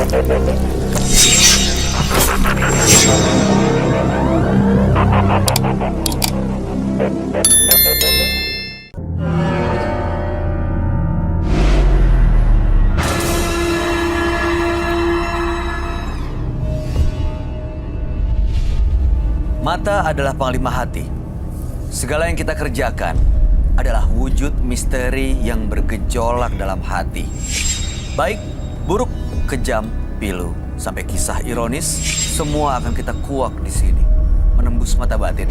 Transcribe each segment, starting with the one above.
Mata adalah panglima hati. Segala yang kita kerjakan adalah wujud misteri yang bergejolak dalam hati. Baik, buruk, kejam, pilu, sampai kisah ironis, semua akan kita kuak di sini, menembus mata batin.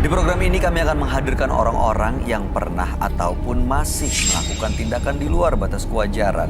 Di program ini kami akan menghadirkan orang-orang yang pernah ataupun masih melakukan tindakan di luar batas kewajaran.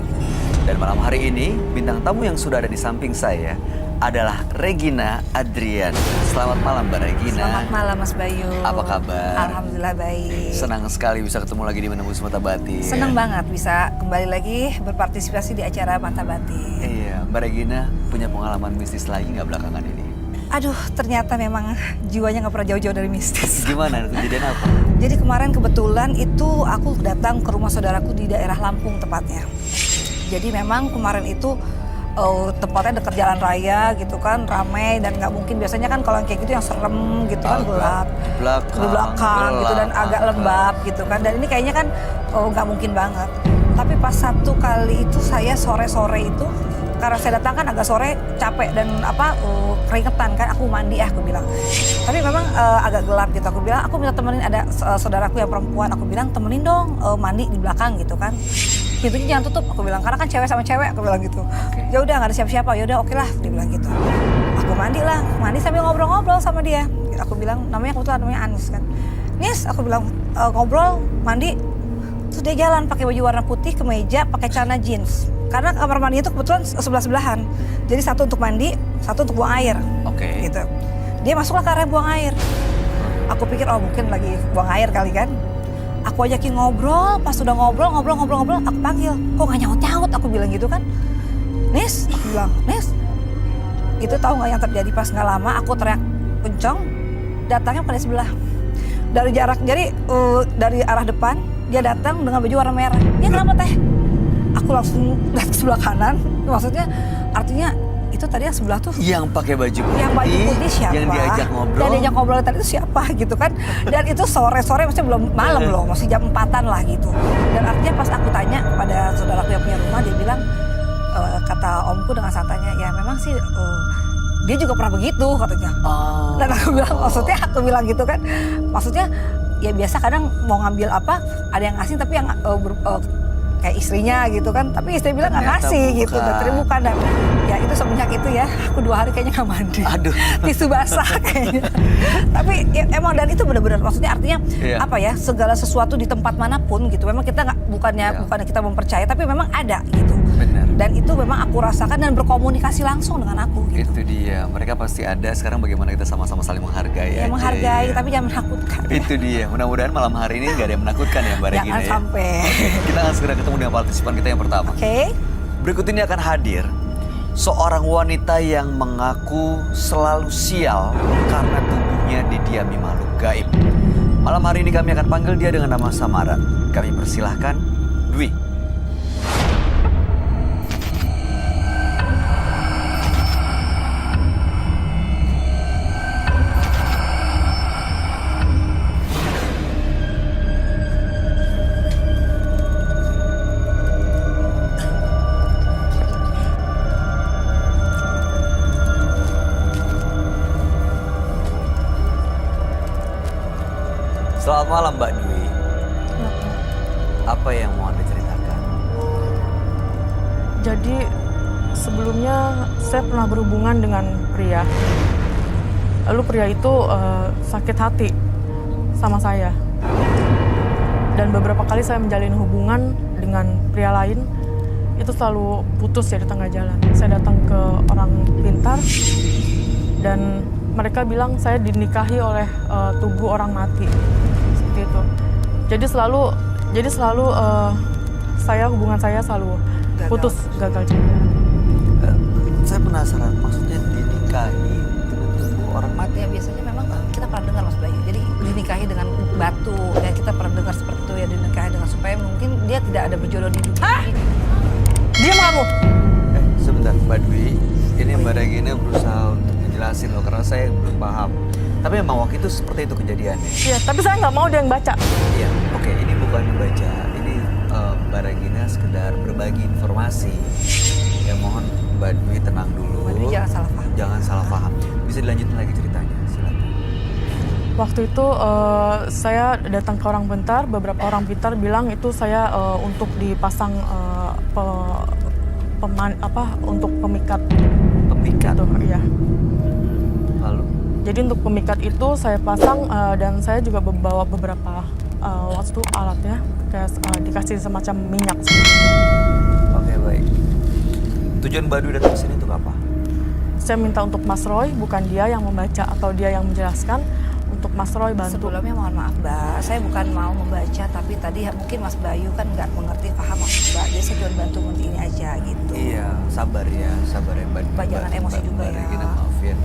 Dan malam hari ini, bintang tamu yang sudah ada di samping saya adalah Regina Adrian. Selamat malam Mbak Regina. Selamat malam Mas Bayu. Apa kabar? Alhamdulillah baik. Senang sekali bisa ketemu lagi di Menembus Mata Batin. Senang banget bisa kembali lagi berpartisipasi di acara Mata Batin. Iya, Mbak Regina punya pengalaman mistis lagi nggak belakangan ini? Aduh, ternyata memang jiwanya nggak pernah jauh-jauh dari mistis. Gimana? Kejadian apa? Jadi kemarin kebetulan itu aku datang ke rumah saudaraku di daerah Lampung tepatnya. Jadi memang kemarin itu tempatnya dekat jalan raya gitu kan, ramai dan nggak mungkin, biasanya kan kalau yang kayak gitu yang serem gitu kan, gelap di belakang gitu dan agak lembab gitu kan, dan ini kayaknya kan nggak mungkin banget. Tapi pas satu kali itu saya sore-sore itu, karena saya datang kan agak sore, capek dan keringetan kan, aku mandi aku bilang. Tapi memang agak gelap gitu, aku bilang aku minta temenin, ada saudaraku yang perempuan, aku bilang temenin dong mandi di belakang gitu kan. Pintunya jangan tutup, aku bilang, karena kan cewek sama cewek, aku bilang gitu. Ya udah nggak ada siapa-siapa, ya udah oke lah, dia bilang gitu. Aku mandi sambil ngobrol-ngobrol sama dia. Aku bilang, kebetulan namanya Anis kan. Nis, aku bilang ngobrol, mandi. Terus dia jalan pakai baju warna putih, kemeja, pakai celana jeans. Karena kamar mandinya itu kebetulan sebelah-sebelahan. Jadi satu untuk mandi, satu untuk buang air. Oke. Gitu. Dia masuklah ke area buang air. Aku pikir mungkin lagi buang air kali kan. Aku ajakin ngobrol, pas sudah ngobrol, aku panggil. Kok gak nyaut-nyaut, aku bilang gitu kan. Nis, aku bilang, Nis. Itu tahu gak yang terjadi pas gak lama, aku teriak kencang, datangnya pada sebelah. Dari jarak, jadi dari arah depan, dia datang dengan baju warna merah. Dia kenapa teh? Aku langsung lihat ke sebelah kanan, maksudnya artinya itu tadi yang sebelah tuh yang pakai baju putih, yang baju putih siapa, yang diajak ngobrol, yang diajak ngobrol tadi itu siapa gitu kan. Dan itu sore-sore, maksudnya belum malam loh, masih jam 4-an lah gitu. Dan artinya pas aku tanya kepada saudaraku yang punya rumah, dia bilang, kata omku dengan santainya, ya memang sih dia juga pernah begitu katanya. Dan aku bilang, maksudnya aku bilang gitu kan, maksudnya ya biasa kadang mau ngambil apa, ada yang ngasih tapi yang kayak istrinya gitu kan, tapi istri bilang nggak ngasih gitu, dan bukan. Dan ya itu semenjak itu ya, aku 2 hari kayaknya nggak mandi. Aduh. Tisu basah kayaknya. Tapi ya, emang dan itu benar-benar, maksudnya artinya apa ya, segala sesuatu di tempat manapun gitu, memang kita nggak, bukannya kita mempercaya, tapi memang ada gitu. Benar. Dan itu memang aku rasakan dan berkomunikasi langsung dengan aku gitu. Itu dia, mereka pasti ada. Sekarang bagaimana kita sama-sama saling menghargai ya, aja. Menghargai, tapi jangan menakutkan. Itu dia, mudah-mudahan malam hari ini nggak ada yang menakutkan ya Mbak Regina. Jangan sampai. Kita akan segera ketemu dengan partisipan kita yang pertama. Oke. Berikut ini akan hadir seorang wanita yang mengaku selalu sial karena tubuhnya didiami makhluk gaib. Malam hari ini kami akan panggil dia dengan nama samaran. Kami persilahkan Dwi. Selamat malam Mbak Dwi. Apa yang mau Anda ceritakan? Jadi sebelumnya saya pernah berhubungan dengan pria. Lalu pria itu sakit hati sama saya. Dan beberapa kali saya menjalin hubungan dengan pria lain, itu selalu putus ya di tengah jalan. Saya datang ke orang pintar dan mereka bilang saya dinikahi oleh tubuh orang mati. Itu. Jadi selalu hubungan saya selalu putus, gagal juga. Saya penasaran, maksudnya dinikahi dengan tubuh orang mati? Ya biasanya memang kita pernah dengar Mas Bayu. Jadi dinikahi dengan batu, ya kita pernah dengar seperti itu ya, dinikahi dengan supaya mungkin dia tidak ada berjodoh di dunia ini. Diam kamu! Sebentar. Mbak Dwi, ini Mbak Regina berusaha untuk menjelasin loh karena saya belum paham. Tapi memang waktu itu seperti itu kejadiannya. Iya, tapi saya nggak mau dia yang baca. Iya, oke, ini bukan membaca. Ini Mbak Regina sekedar berbagi informasi. Ya mohon Mbak Dwi tenang dulu. Mbak Dwi jangan salah paham. Jangan salah paham. Bisa dilanjutin lagi ceritanya, silakan. Waktu itu saya datang ke orang pintar, beberapa orang pintar bilang itu saya untuk dipasang untuk pemikat. Pemikat. Gitu, iya. Lalu? Jadi untuk pemikat itu saya pasang dan saya juga membawa beberapa waktu alatnya, kayak dikasih semacam minyak. Oke, baik. Tujuan Mbak Dwi datang ke sini untuk apa? Saya minta untuk Mas Roy, bukan dia yang membaca atau dia yang menjelaskan, untuk Mas Roy bantu. Sebelumnya mohon maaf Mbak, saya bukan mau membaca, tapi tadi mungkin Mas Bayu kan nggak mengerti paham maksud Mbak. Jadi saya cuma bantu ngerti ini aja gitu. Iya, sabar ya Mbak. Mbak jangan emosi juga Mbak ya. Regina, maaf ya.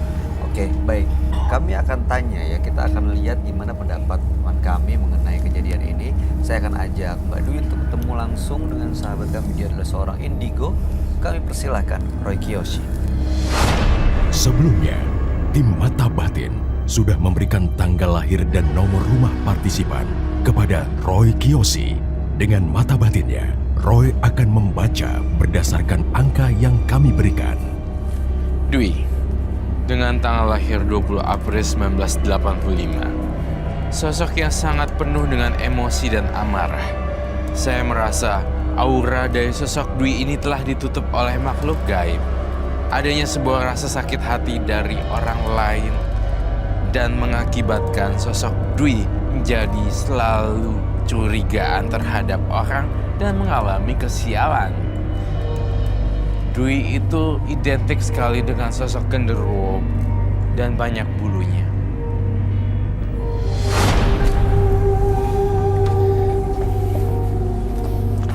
Oke, baik. Kami akan tanya ya, kita akan lihat gimana pendapat teman kami mengenai kejadian ini. Saya akan ajak Mbak Dwi untuk ketemu langsung dengan sahabat kami. Dia adalah seorang indigo. Kami persilahkan Roy Kiyoshi. Sebelumnya, tim Mata Batin sudah memberikan tanggal lahir dan nomor rumah partisipan kepada Roy Kiyoshi. Dengan mata batinnya, Roy akan membaca berdasarkan angka yang kami berikan. Dwi, dengan tanggal lahir 20 April 1985, sosok yang sangat penuh dengan emosi dan amarah. Saya merasa aura dari sosok Dwi ini telah ditutup oleh makhluk gaib. Adanya sebuah rasa sakit hati dari orang lain dan mengakibatkan sosok Dwi menjadi selalu curigaan terhadap orang dan mengalami kesialan. Dwi itu identik sekali dengan sosok genderuwo dan banyak bulunya.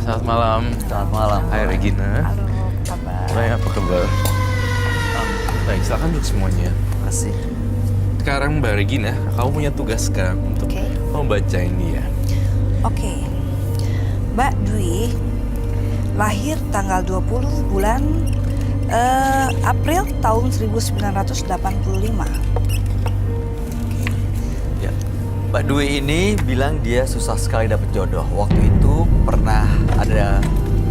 Selamat malam. Selamat malam. Hai Regina. Halo, kabar. Baik, apa kabar? Baik, silakan duduk semuanya. Terima kasih. Sekarang Mbak Regina, kamu punya tugas sekarang untuk Oke. membacain dia. Oke, Mbak Dwi lahir tanggal 20 bulan April tahun 1985. Ya. Mbak Dwi ini bilang dia susah sekali dapat jodoh. Waktu itu pernah ada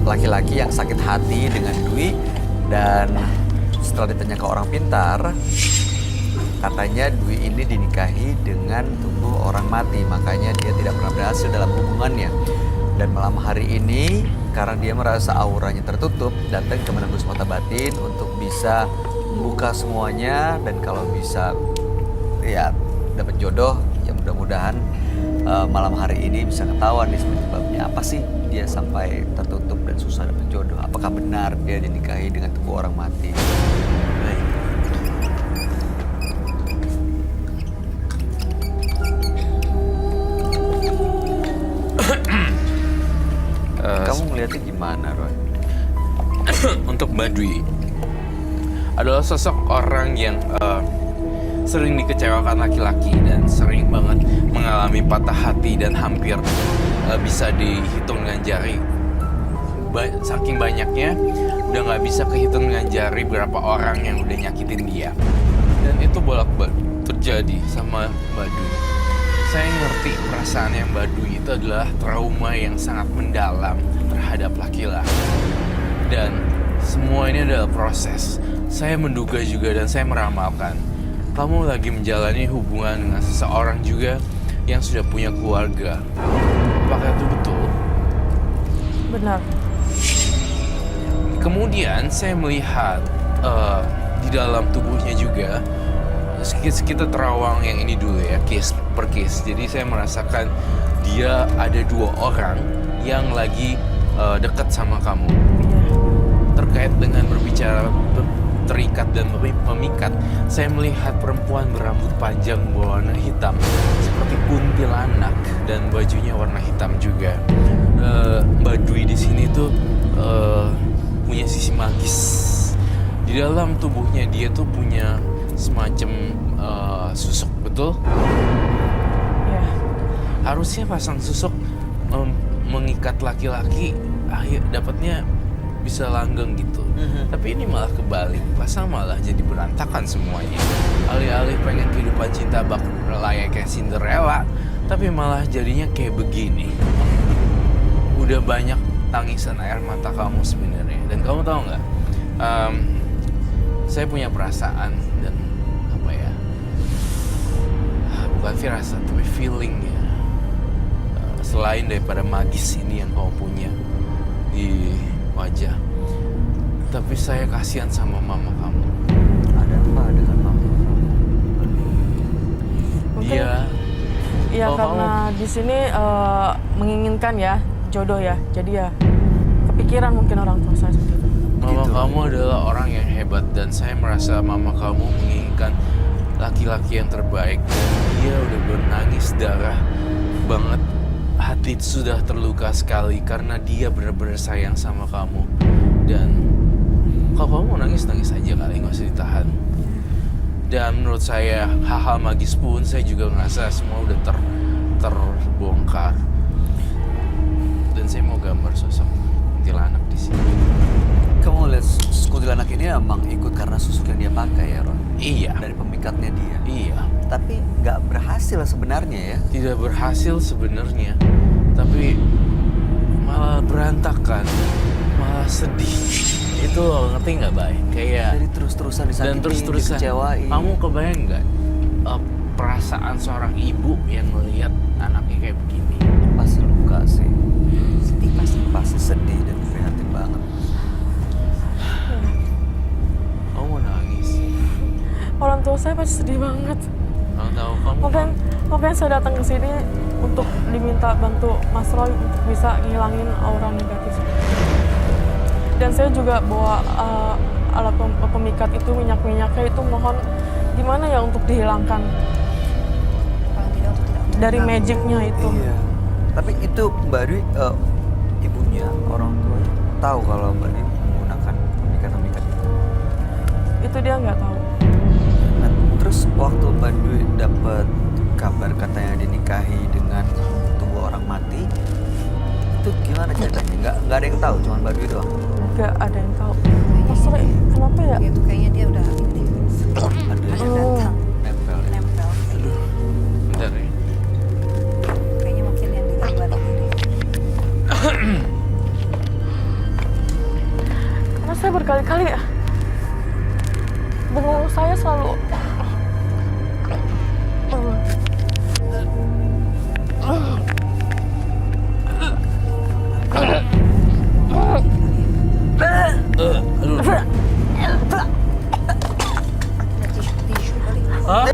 laki-laki yang sakit hati dengan Dwi dan setelah ditanya ke orang pintar, katanya Dwi ini dinikahi dengan tubuh orang mati, makanya dia tidak pernah berhasil dalam hubungannya. Dan malam hari ini, karena dia merasa auranya tertutup, datang ke menembus mata batin untuk bisa membuka semuanya. Dan kalau bisa ya dapat jodoh, ya mudah-mudahan malam hari ini bisa ketahuan nih penyebabnya apa sih dia sampai tertutup dan susah dapat jodoh. Apakah benar dia dinikahi dengan tubuh orang mati? Baik. Kamu melihatnya gimana, Roy? Untuk Mbak Dwi adalah sosok orang yang sering dikecewakan laki-laki dan sering banget mengalami patah hati dan hampir bisa dihitung dengan jari. Saking banyaknya udah nggak bisa kehitung dengan jari berapa orang yang udah nyakitin dia. Dan itu bolak-balik terjadi sama Mbak Dwi. Saya ngerti perasaannya Mbak Dwi itu adalah trauma yang sangat mendalam terhadap laki-laki. Dan semua ini adalah proses. Saya menduga juga dan saya meramalkan. Kamu lagi menjalani hubungan dengan seseorang juga yang sudah punya keluarga. Apakah itu betul? Benar. Kemudian saya melihat di dalam tubuhnya juga kita terawang yang ini dulu ya, case per case. Jadi saya merasakan dia ada 2 orang yang lagi dekat sama kamu. Terkait dengan berbicara terikat dan memikat, saya melihat perempuan berambut panjang berwarna hitam seperti kuntilanak dan bajunya warna hitam juga. Mbak Dwi di sini tuh punya sisi magis. Di dalam tubuhnya dia tuh punya semacam susuk, betul? Ya. Harusnya pasang susuk mengikat laki-laki, dapatnya bisa langgeng gitu. Tapi ini malah kebalik, pasang malah jadi berantakan semuanya. Alih-alih pengen kehidupan cinta bak layaknya Cinderella, tapi malah jadinya kayak begini. Udah banyak tangisan air mata kamu sebenarnya. Dan kamu tahu nggak? Saya punya perasaan dan apa ya? Bukan firasat, tapi feeling ya. Selain daripada magis ini yang kamu punya di wajah. Tapi saya kasihan sama mama kamu. Ada apa dengan mama? Mungkin Dia ya Oh, karena di sini menginginkan ya jodoh ya. Jadi ya kepikiran mungkin orang tua saya seperti itu. Mama Gitu. kamu adalah orang yang hebat dan saya merasa mama kamu menginginkan laki-laki yang terbaik dan dia udah bernangis darah banget. Hati sudah terluka sekali karena dia benar-benar sayang sama kamu. Dan kalau kamu mau nangis aja kali, nggak usah ditahan. Dan menurut saya hal-hal magis pun saya juga ngerasa semua udah terbongkar. Dan saya mau gambar sosok kuntilanak di sini. Kamu lihat kuntilanak ini emang ikut karena susuk yang dia pakai ya, Ron? Iya. Dari pemikatnya dia. Iya. Tapi nggak berhasil sebenarnya ya. Tidak berhasil sebenarnya, tapi malah berantakan, malah sedih. Itu loh, ngerti nggak, Bay? Kayak Jadi terus-terusan disakiti, dan terus-terusan. dikecewain. Kamu kebayang nggak perasaan seorang ibu yang melihat anaknya kayak begini? pasti luka sih. Sedih pasti. Pasti sedih dan prihatin banget. Kamu mau nangis? Orang tua saya pasti sedih banget. Kamu tahu kamu Makanya saya datang ke sini untuk diminta bantu Mas Roy untuk bisa ngilangin aura negatif. Dan saya juga bawa alat pemikat itu, minyak-minyaknya itu mohon gimana ya untuk dihilangkan Paling tidak untuk tidak dari mengganggu. magicnya itu. Iya. Tapi itu Mbak Dwi, ibunya, orang tua tahu kalau Mbak Dwi menggunakan pemikat-pemikat itu. Itu dia nggak tahu. Nah, terus waktu Mbak Dwi dapat kabar katanya dinikahi dengan tubuh orang mati, itu gimana ceritanya? Nggak ada yang tahu, cuma Mbak Dwi doang. Nggak ada yang tahu. Mas Roy, kenapa ya? Itu kayaknya dia udah ini. Ada Ada yang datang, nempel ya. nempel. Aduh, bentar ya. Kayaknya mungkin yang digambar ini deh. Karena saya berkali-kali ya, bengong saya selalu Aduh. Ada tisu kali. Hah?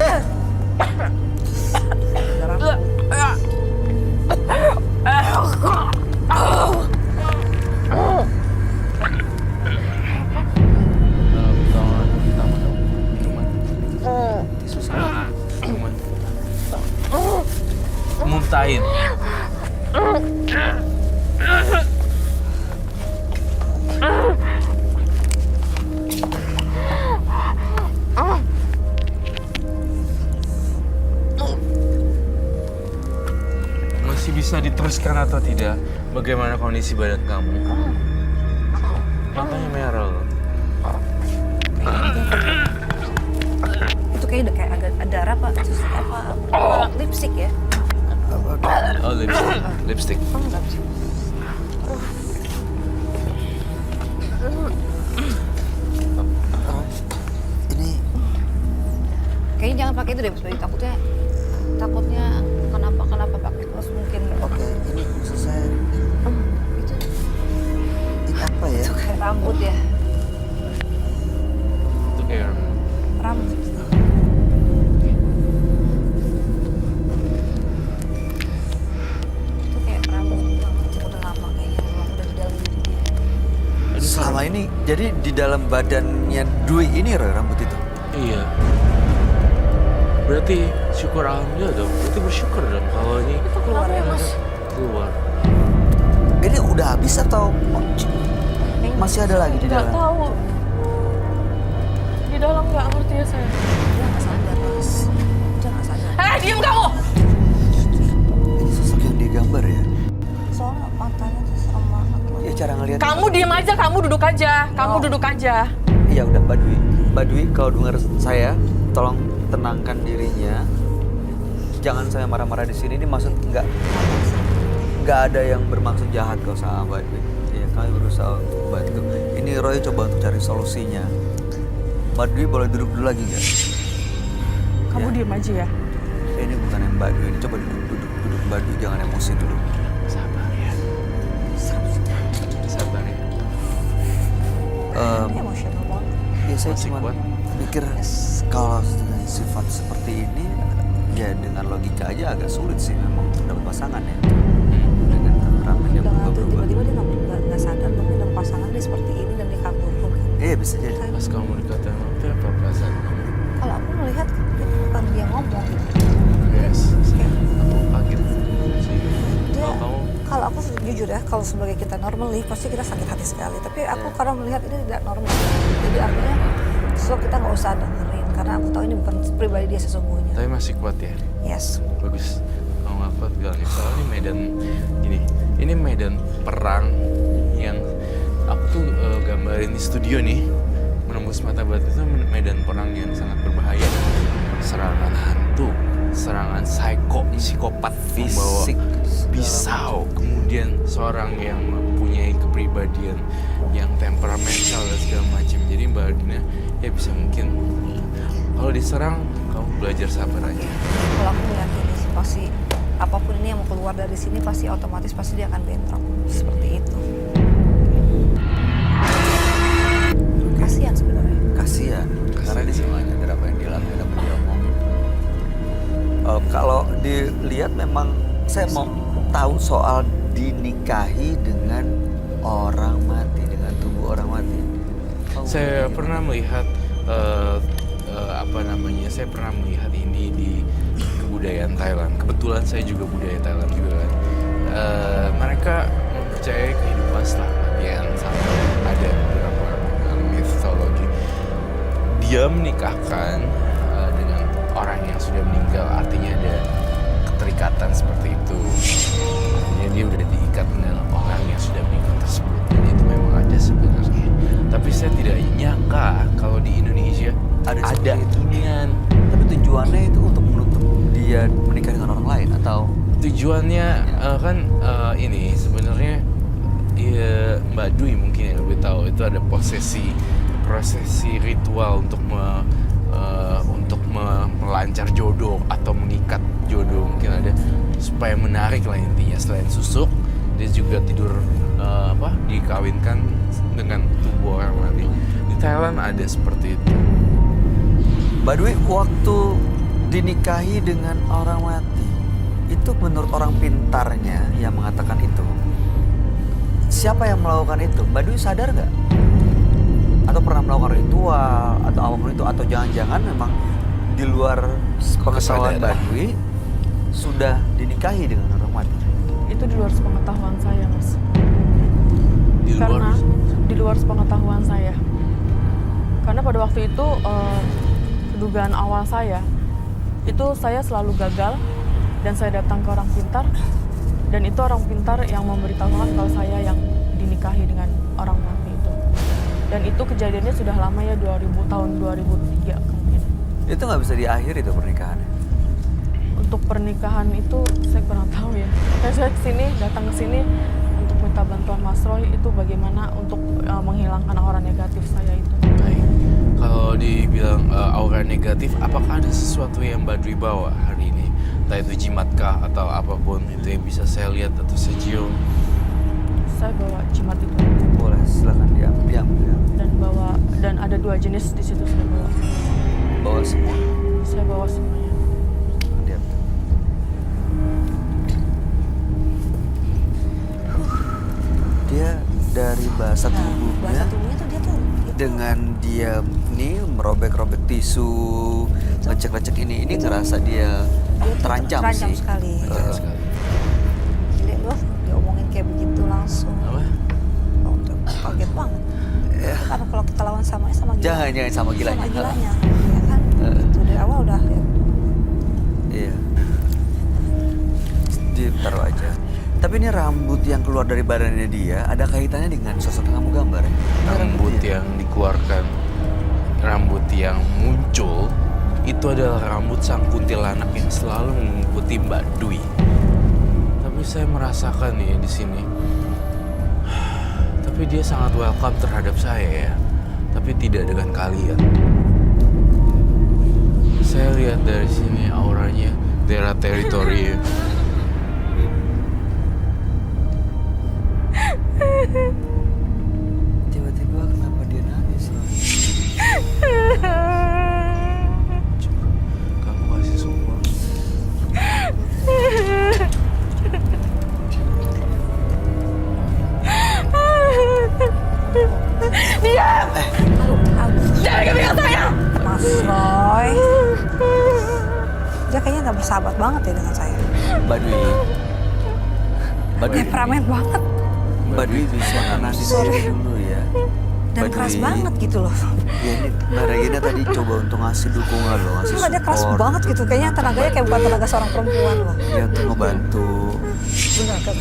Muntahin. Masih bisa diteruskan atau tidak? Bagaimana kondisi badan kamu? Matanya merah loh. Itu kayaknya udah kayak agak ada darah pak. Susu apa? Lipstick ya? Oh, lipstick. Lipstick. Ini Kayaknya jangan pakai itu deh, Mas Bayu. Takutnya kenapa pakai terus mungkin. oke, ini maksud saya Itu ini apa ya? itu kayak rambut ya. Itu kayak Rambut. Itu kayak rambut banget. Udah lama kayaknya. Memang udah di dalam diri dia. Selama ini jadi di dalam badannya Dwi ini Roy, rambut itu. iya. Berarti syukur alhamdulillah dong. Berarti bersyukur dong kalau ini itu keluar ya Mas. keluar. Ini udah habis atau Kayaknya masih ada lagi di nggak dalam? tahu. Di dalam nggak ngerti ya saya. Dia nggak sadar Mas. Dia nggak sadar. Diam kamu! Ini sosok yang digambar ya? Soalnya matanya tuh serem banget loh. Ya cara ngelihat. Kamu diem aja, kamu duduk aja. Kamu duduk aja. Iya udah Mbak Dwi. Mbak Dwi kalau dengar saya, tolong tenangkan dirinya. Jangan saya marah-marah di sini. Ini maksud nggak ada yang bermaksud jahat kok sama Mbak Dwi. Ya, kami berusaha untuk bantu. Ini Roy coba untuk cari solusinya. Mbak Dwi boleh duduk dulu lagi nggak? Kamu Ya. diem aja ya. Ini bukan yang Mbak Dwi. Ini coba duduk Mbak Dwi, jangan emosi dulu. Sabar ya. Sabar ya. Ini emosional banget. Ya saya Masih cuma kuat? pikir kalau dengan sifat seperti ini, ya dengan logika aja agak sulit sih memang untuk dapat pasangan ya. Dengan temperamen yang Dengan tuh berubah-ubah. tiba-tiba dia nggak sadar mungkin dengan pasangan dia seperti ini dan dia kabur mungkin. Iya bisa jadi. Pas kamu dikatain itu apa perasaan kamu? Kalau aku melihat itu bukan dia ngomong gitu. Yes. Aku kaget sih. Dia, Kalau kamu kalau aku jujur ya, kalau sebagai kita normally pasti kita sakit hati sekali. Tapi aku karena melihat ini tidak normal. Jadi artinya so kita nggak usah dengerin karena aku tahu ini bukan pribadi dia sesungguhnya. tapi masih kuat ya. Yes. Bagus. Kamu nggak kuat bilangnya. Soalnya ini medan gini. Ini medan perang yang aku tuh gambarin di studio nih. Menembus mata batu itu medan perang yang sangat berbahaya. Serangan hantu, serangan psikopat membawa Fisik. pisau, kemudian seorang yang mempunyai kepribadian yang temperamental dan segala macam. Jadi Mbak Dina ya bisa mungkin kalau diserang kamu belajar sabar aja. Kalau aku meyakini sih pasti apapun ini yang mau keluar dari sini pasti otomatis pasti dia akan bentrok seperti itu. Kasihan sebenarnya. Kasihan, karena dia semua nyadar apa yang dia lakukan dan apa yang dia omongin. Kalau dilihat memang saya mau tahu soal dinikahi dengan orang mati, dengan tubuh orang mati. Saya pernah melihat saya pernah melihat ini di kebudayaan Thailand. Kebetulan saya juga budaya Thailand juga kan. Mereka mempercayai kehidupan setelah kematian sampai ada beberapa mitologi. Dia menikahkan dengan orang yang sudah meninggal, artinya ada keterikatan seperti itu. Artinya dia udah diikat dengan orang yang sudah meninggal tersebut. Dan itu memang ada sebenarnya. Tapi saya tidak nyangka kalau di Indonesia ada inian. Tapi tujuannya itu untuk menutup dia menikah dengan orang lain atau Tujuannya ini sebenarnya ya, Mbak Dwi mungkin yang lebih tahu itu ada prosesi ritual untuk melancar jodoh atau mengikat jodoh, mungkin ada supaya menarik lah intinya. Selain susuk dia juga tidur dikawinkan dengan tubuh orang mati. Di Thailand ada seperti itu. Mbak Dwi waktu dinikahi dengan orang mati, itu menurut orang pintarnya yang mengatakan itu, siapa yang melakukan itu? Mbak Dwi sadar nggak? Atau pernah melakukan ritual atau apapun itu? Atau jangan-jangan memang di luar pengetahuan Mbak Dwi sudah dinikahi dengan orang mati? Itu di luar sepengetahuan saya, Mas. Di luar Karena di luar sepengetahuan saya. Karena pada waktu itu dugaan awal saya itu saya selalu gagal dan saya datang ke orang pintar dan itu orang pintar yang memberitahukan kalau saya yang dinikahi dengan orang mati itu. Dan itu kejadiannya sudah lama ya, tahun 2003 kemungkinan. Itu nggak bisa diakhiri itu pernikahannya? Untuk pernikahan itu saya kurang tahu ya. Saya datang ke sini untuk minta bantuan Mas Roy itu bagaimana untuk menghilangkan aura negatif saya itu. Baik. Kalau dibilang aura negatif, apakah ada sesuatu yang Mbak Dwi bawa hari ini? Entah itu jimatkah atau apapun itu yang bisa saya lihat atau saya cium? Saya bawa jimat itu Boleh, silakan diambil. dan ada 2 jenis di situ saya bawa. Bawa semua. Saya bawa semuanya. Diambil. Dia dari bahasa Nah, tubuhnya. bahasa tubuhnya tuh dia tuh Dengan dia nih merobek-robek tisu, ngecek-ngecek ini ngerasa dia tuh terancam sih. sekali. Terancam sekali. Gila loh, diomongin kayak begitu langsung. Apa? Oh, udah kaget banget. Karena kalau kita lawan sama gila. Jangan sama gilanya. Sama gilanya, ya kan? Itu dari awal udah ya. Iya. Ditaruh aja. Tapi ini rambut yang keluar dari badannya dia ada kaitannya dengan sosok yang kamu gambar ya? Rambut yang dikeluarkan, rambut yang muncul, itu adalah rambut sang kuntilanak yang selalu mengikuti Mbak Dwi. Tapi saya merasakan nih di sini. Tapi dia sangat welcome terhadap saya ya. Tapi tidak dengan kalian. Saya lihat dari sini auranya daerah teritori. Tiba-tiba kenapa dia nangis ya? Coba kamu kasih sumpah. Jangan kepikiran saya! Mas Roy. Dia kayaknya nggak bersahabat banget ya dengan saya. Mbak Dwi. Mbak Dwi. Temperamen banget. Mbak Dwi bisa ngasih diri dulu ya. Dan Mbak keras Dwi. banget gitu loh. Ya ini Mbak Regina tadi coba untuk ngasih dukungan loh, ngasih Enggak, dia keras support. banget gitu. Kayaknya tenaganya kayak bukan tenaga seorang perempuan loh. Ya untuk ngebantu. Bener kan?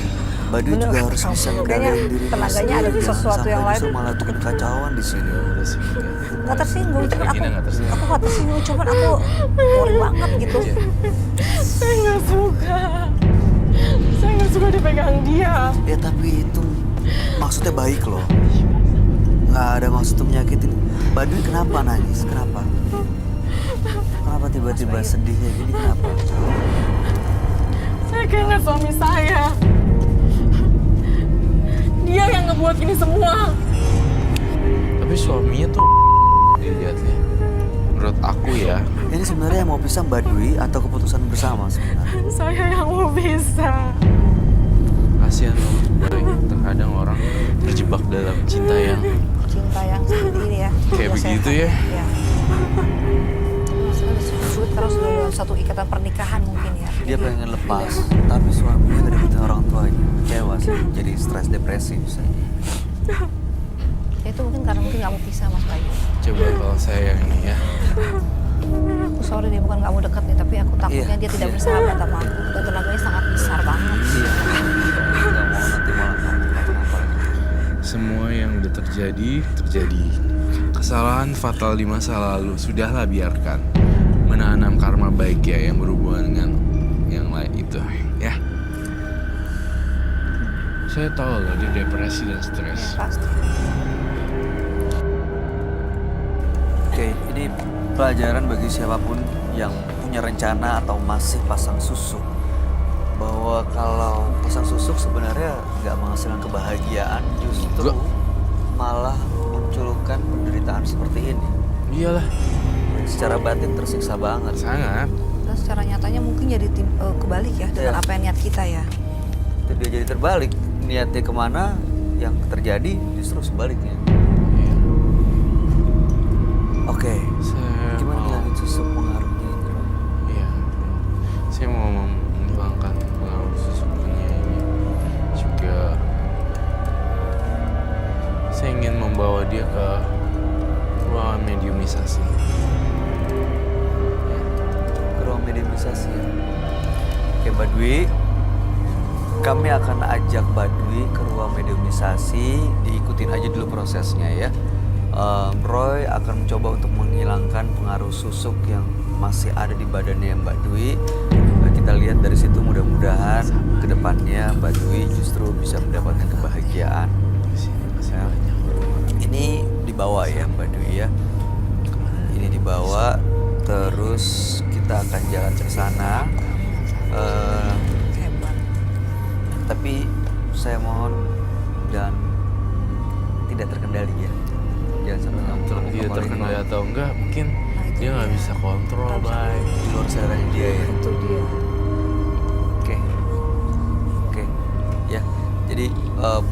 Mbak Dwi Bener, juga harus kamu bisa kayaknya ngendaliin diri tenaganya ada di sesuatu yang lain. Sampai malah bikin kacauan di sini. Udah sih. Nggak tersinggung, cuman Regina nggak tersinggung. aku nggak tersinggung, cuman aku worry banget gitu. Iya. Saya nggak suka. Saya nggak suka dipegang dia. Ya tapi itu maksudnya baik loh. Nggak ada maksud untuk menyakitin. Mbak Dwi kenapa nangis? Kenapa? Kenapa tiba-tiba sedih kayak gini? Kenapa? Saya keinget suami saya. Dia yang ngebuat ini semua. Tapi suaminya tuh dilihatnya. Menurut aku ya, Ini sebenarnya yang mau pisah Mbak Dwi atau keputusan bersama sebenarnya? Saya yang mau bisa. kasihan loh. Boy. Terkadang orang terjebak dalam cinta yang Cinta yang seperti ini ya. Kayak Udah begitu sehat. ya? Iya. Maksudnya sulit karena sudah dalam satu ikatan pernikahan mungkin ya. Dia pengen lepas, tapi suaminya gak dapetin orang tuanya. Kecewa sih, jadi stres depresi bisa. Ya, itu mungkin karena mungkin nggak mau pisah Mas Bayu. coba kalau saya yang ini ya. Aku sorry dia bukan nggak mau deket nih, tapi aku takutnya Iya. dia tidak bersahabat sama aku. Dan tenaganya sangat besar banget. Iya, gak mau nanti malah kenapa-napa lagi. Semua yang udah terjadi, terjadi. Kesalahan fatal di masa lalu, sudahlah biarkan. Menanam karma baik ya yang berhubungan dengan yang lain itu, ya. Saya tahu loh dia depresi dan Ya, stres. pasti. Oke, ini pelajaran bagi siapapun yang punya rencana atau masih pasang susuk. Bahwa kalau pasang susuk sebenarnya nggak menghasilkan kebahagiaan, justru Enggak. malah munculkan penderitaan seperti ini. Iyalah, Secara batin tersiksa banget. sangat. Dan secara nyatanya mungkin jadi kebalik ya dengan Iya. apa yang niat kita ya. Itu dia jadi terbalik. Niatnya kemana, yang terjadi justru sebaliknya. Iya. Oke, Saya gimana mau, ngilangin susuk pengaruhnya ini, Roy? iya. Saya mau menghilangkan pengaruh susuknya ini. Juga saya ingin membawa dia ke ruangan mediumisasi. Ke ruang mediumisasi. Oke, Mbak Dwi, kami akan ajak Mbak Dwi ke ruang mediumisasi. Diikutin aja dulu prosesnya ya. Roy akan mencoba untuk menghilangkan pengaruh susuk yang masih ada di badannya Mbak Dwi. Kita lihat dari situ mudah-mudahan kedepannya Mbak Dwi justru bisa mendapatkan kebahagiaan. Ya. Ini dibawa ya Mbak Dwi ya. Ini dibawa, terus kita akan jalan ke sana. Hebat. Tapi saya mohon dan tidak terkendali ya. Jangan sampai kamu Dia terkendali atau enggak, mungkin dia nggak bisa kontrol, Bay. di luar sadarnya dia ya. Itu dia. Oke, oke, ya. Jadi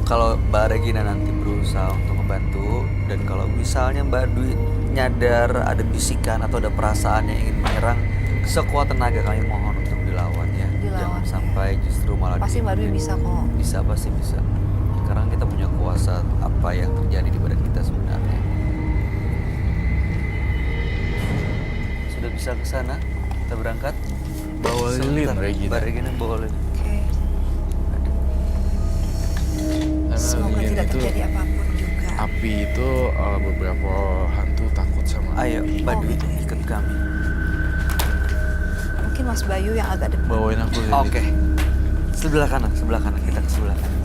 kalau Mbak Regina nanti berusaha untuk membantu, dan kalau misalnya Mbak Dwi nyadar ada bisikan atau ada perasaan yang ingin menyerang, sekuat tenaga kami mohon untuk dilawan ya. Dilawan, Jangan sampai justru malah Pasti Mbak Dwi bisa kok. Bisa, pasti bisa. Sekarang kita punya kuasa apa yang terjadi di badan kita sebenarnya. Sudah bisa ke sana? Kita berangkat. Bawa lilin, Sebentar, Regina. Mbak Regina bawa lilin. Oke. Karena Semoga Regen tidak itu terjadi apapun juga. api itu beberapa hantu takut sama Ayo, api. Mbak Dwi, gitu ya. ikut kami. Mungkin Mas Bayu yang agak depan. Bawain aku Lilith. Oke. Sebelah kanan, kita ke sebelah kanan.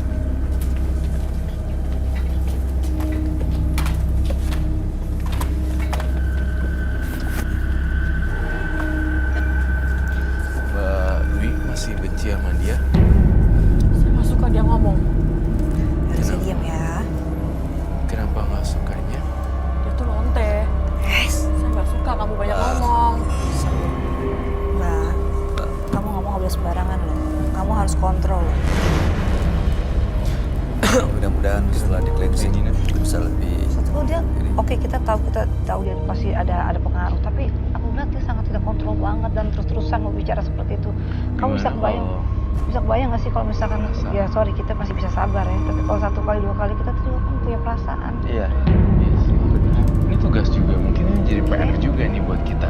Mbak Dwi masih benci sama dia. Saya nggak suka dia ngomong. Harus diam ya. Kenapa nggak sukanya? Dia tuh lonte. Yes. Saya nggak suka kamu banyak ngomong. Mbak, kamu ngomong nggak boleh sembarangan loh. Kamu harus kontrol loh. Mudah-mudahan setelah di cleansing bisa lebih. Satu dia, oke kita tahu dia pasti ada pengaruh. Tapi aku lihat dia sangat tidak kontrol banget dan terus-terusan mau bicara seperti itu. Kamu bisa kebayang? Bisa kebayang nggak sih kalau misalkan ya sorry kita masih bisa sabar ya. Tapi kalau 1 kali 2 kali kita tuh juga kan punya perasaan. Iya. Iya sih. Ini tugas juga, mungkin ini jadi PR juga nih buat kita.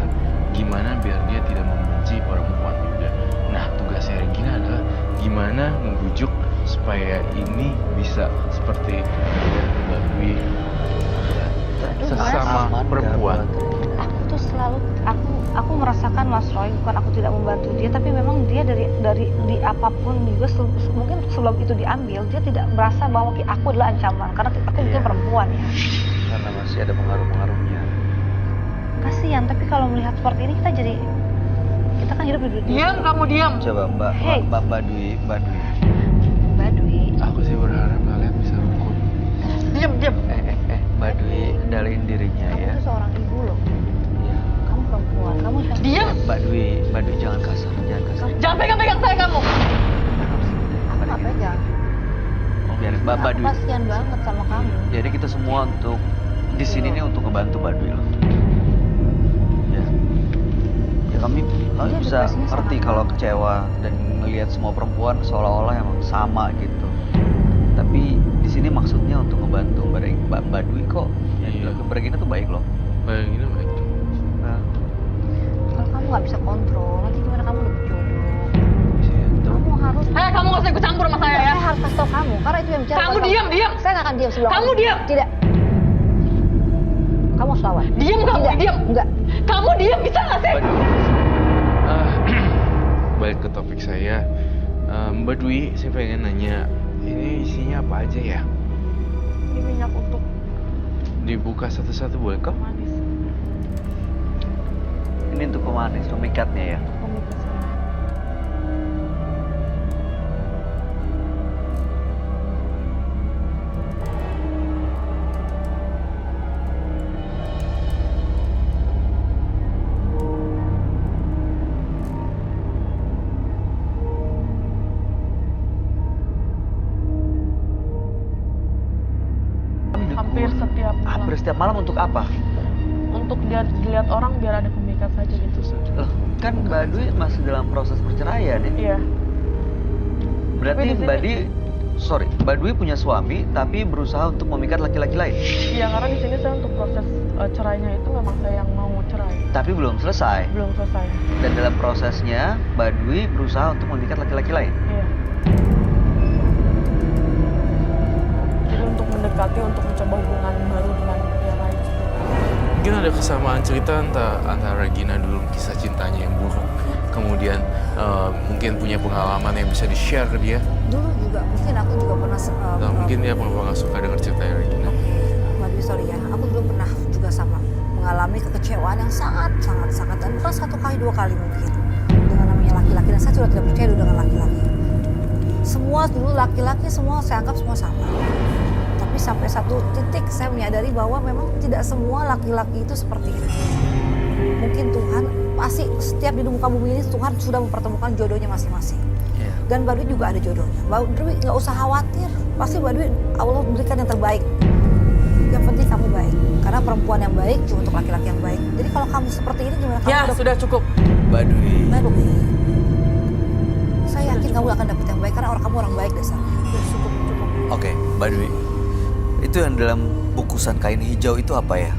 Gimana biar dia tidak membenci perempuan juga. Nah, tugasnya Regina adalah gimana membujuk supaya ini bisa seperti Mbak Dwi ya, sesama perempuan. Aku tuh selalu aku merasakan Mas Roy, bukan aku tidak membantu dia, tapi memang dia dari di apapun juga mungkin sebelum itu diambil dia tidak merasa bahwa aku adalah ancaman karena aku mungkin perempuan ya. Karena masih ada pengaruh-pengaruhnya. Kasihan, tapi kalau melihat seperti ini kita kan hidup di dunia. Diam, kamu diam. Coba Hey. Mbak Dwi. Badui. Aku sih berharap kalian bisa rukun. Diam. Mbak Dwi, kendaliin dirinya Kamu ya. tuh seorang ibu loh. Iya. Kamu perempuan. Kamu siapa? Diam. Mbak Dwi jangan kasar. Jangan pegang-pegang saya kamu. Aku nggak pegang. Biar Mbak Aku Dwi. kasihan banget sama kamu. Jadi kita semua untuk di sini nih untuk ngebantu Mbak Dwi loh. Ya. Ya kami Iya, bisa depresinya ngerti sangat kalau parah. kecewa dan melihat semua perempuan seolah-olah emang sama gitu. Tapi di sini maksudnya untuk ngebantu Mbak Dwi kok. Iya. Mbak Regina tuh baik loh. Bayangin baik. Nah, Kalau kamu nggak bisa kontrol, nanti gimana kamu udah berjodoh? Iya, tuh. Kamu harus. Kamu nggak usah ikut campur sama saya ya. Saya harus kasih tau kamu, karena itu yang bicara. Kamu bukan diam. Saya nggak akan diam sebelum. Kamu diam. Tidak. Kamu harus lawan. Diam kamu, Tidak. diam. Enggak. Kamu diam, bisa nggak sih? Mbak Dwi. Balik ke topik saya. Mbak Dwi, saya pengen nanya, ini isinya apa aja ya? Ini minyak untuk Dibuka satu-satu boleh kok? manis. ini untuk pemanis, pemikatnya ya. Pemikat saya. Hampir setiap malam untuk apa? Untuk dilihat orang biar ada pemikat saja gitu. Loh, kan Mbak Dwi masih dalam proses perceraian ya. Iya. Berarti Tapi di sini- Mbak Dwi punya suami tapi berusaha untuk memikat laki-laki lain. Iya, karena di sini saya untuk proses cerainya itu memang saya yang mau cerai. Tapi belum selesai. Belum selesai. Dan dalam prosesnya Mbak Dwi berusaha untuk memikat laki-laki lain. Iya. Jadi untuk mendekati, untuk mencoba hubungan baru dengan pria lain. Mungkin ada kesamaan cerita antara Regina dulu kisah cintanya yang buruk, kemudian mungkin punya pengalaman yang bisa di-share ke dia. Dulu juga mungkin aku juga pernah. Atau mungkin dia nggak suka dengar cerita Regina. Mbak Dwi, sorry ya. Aku dulu pernah juga sama mengalami kekecewaan yang sangat dan bukan 1 kali 2 kali mungkin dengan namanya laki-laki, dan saya sudah tidak percaya dulu dengan laki-laki. Semua dulu laki-laki semua saya anggap semua sama. Tapi sampai satu titik saya menyadari bahwa memang tidak semua laki-laki itu seperti itu. Mungkin Tuhan pasti setiap di muka bumi ini Tuhan sudah mempertemukan jodohnya masing-masing. Iya. Dan Mbak Dwi juga ada jodohnya. Mbak Dwi nggak usah khawatir, pasti Mbak Dwi Allah berikan yang terbaik. Yang penting kamu baik, karena perempuan yang baik cuma untuk laki-laki yang baik. Jadi kalau kamu seperti ini gimana? Kamu Ya, udah sudah cukup. Mbak Dwi. Mbak Dwi, saya yakin kamu akan dapat yang baik karena kamu orang baik dasarnya. Sudah cukup. Oke, Mbak Dwi. Itu yang dalam bungkusan kain hijau itu apa ya?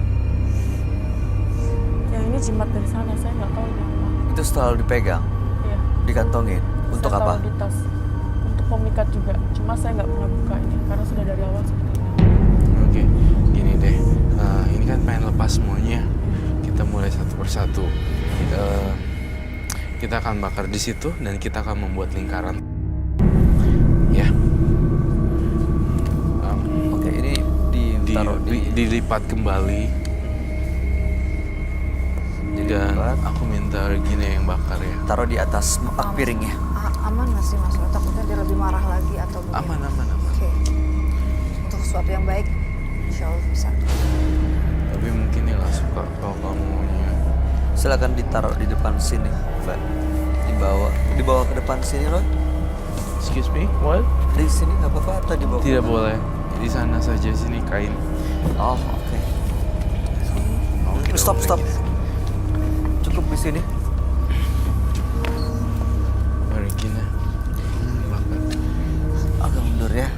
Ya ini jimat dari sana, saya nggak tahu ini apa. Itu selalu dipegang, Iya. dikantongin. Untuk Saya apa? taruh di tas. Untuk komunikat juga. Cuma saya nggak pernah buka ini karena sudah dari awal seperti ini. Oke, gini deh. Ini kan pengen lepas semuanya. Kita mulai satu persatu. Kita akan bakar di situ dan kita akan membuat lingkaran. Ya. Oke, ini ditaruh Dilipat kembali. Dan aku minta Regina yang bakar ya. taruh di atas piringnya. Aman nggak sih Mas Roy? Takutnya dia lebih marah lagi atau bagaimana? Aman. Oke. Untuk sesuatu yang baik, insya Allah bisa. Tapi mungkin dia nggak suka kalau kamu maunya. Silakan ditaruh di depan sini, Mbak. Dibawa ke depan sini, Roy. Excuse me, what? Di sini nggak apa-apa atau dibawa? Tidak boleh. Di sana saja, sini kain. Oh, oke. Oke, Stop. Regina. Cukup di sini. Regina, bakar. Agak mundur ya.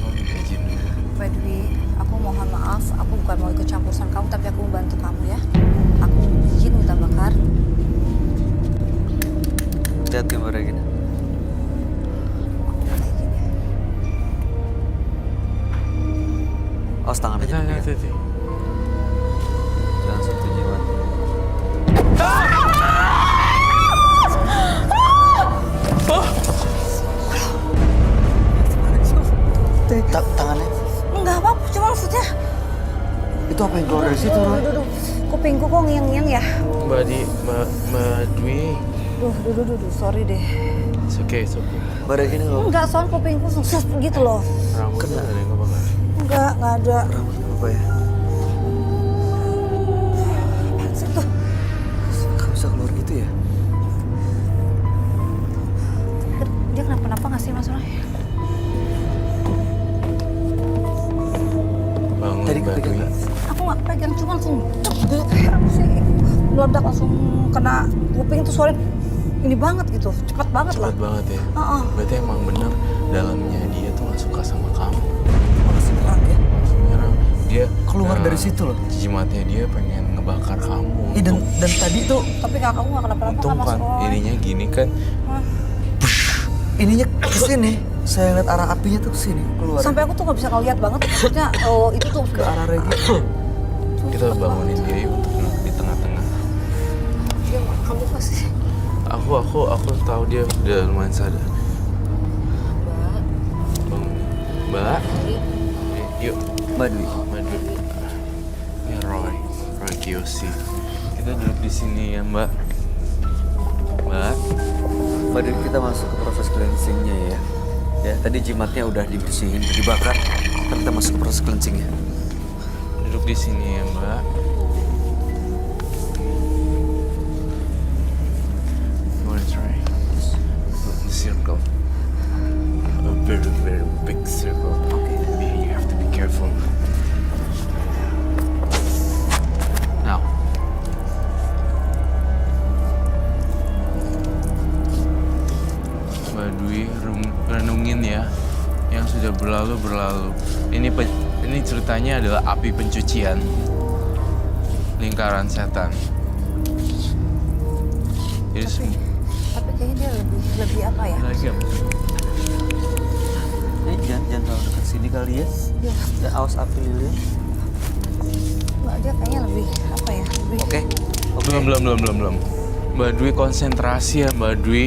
Mau minta izin dulu. By the way, aku mohon maaf, aku bukan mau ikut campuran kamu, tapi aku mau bantu kamu ya. Aku izin minta bakar. Hati-hati Mbak Regina. Kayak gini. Awas tangan aja. dulu ya. Hati-hati. Jangan sentuh jimat. Tangannya Enggak apa-apa, cuma maksudnya, itu apa yang keluar dari situ, Roy? duh, kupingku kok ngiang-ngiang ya. Mbak Dwi. Duh, sorry deh. It's okay. Mbak Regina loh. Enggak, soal kupingku sukses begitu loh. Rambutnya ada yang kebakar. Enggak ada. Rambutnya apa ya? Apaan sih tuh? Gak bisa keluar gitu ya? Dia kenapa-napa nggak sih Mas Roy? Bangun Tadi Mbak ketika Dwi. nggak? Aku nggak pegang, cuma langsung cek gitu. Apa sih? Meledak langsung kena kuping tuh suara ini banget gitu, cepat banget lah. Cepat banget ya. Heeh. Berarti emang bener dalamnya dia tuh gak suka sama kamu. Makasih berat ya. Sekarang dia Keluar dari situ loh. Jimatnya dia pengen ngebakar kamu. Dan tadi tuh Tapi kakakku nggak kenapa-napa Untung kan Mas kan Roy. ininya gini kan. Hah? ininya ke sini. Saya lihat arah apinya tuh ke sini keluar. Sampai aku tuh nggak bisa ngeliat banget. Maksudnya itu tuh ke arah Regina. Kita bangunin dia yuk untuk duduk di tengah-tengah. Dia kamu pasti. Aku tahu dia udah lumayan sadar. Mbak, Bangunin. Mbak. Yuk. Mbak Dwi. Madu. Ini Roy Kiyoshi. Kita duduk di sini ya Mbak. Mbak. Mbak Dwi, kita masuk ke proses cleansingnya ya. Ya, tadi jimatnya udah dibersihin, dibakar. Sekarang kita masuk ke proses cleansingnya. Duduk di sini ya Mbak. You wanna try? The circle. A very, very big circle. Okay. You have to be careful. Now. Mbak Dwi, renungin ya. Yang sudah berlalu. Ini ceritanya adalah api pencucian. Lingkaran setan. Jadi tapi kayaknya dia lebih apa ya? lagi apa? Jangan terlalu dekat sini kali ya. Dia, Ya, awas api lilin. Mbak, dia kayaknya lebih apa ya? Lebih. Oke. Belum. Mbak Dwi konsentrasi ya Mbak Dwi.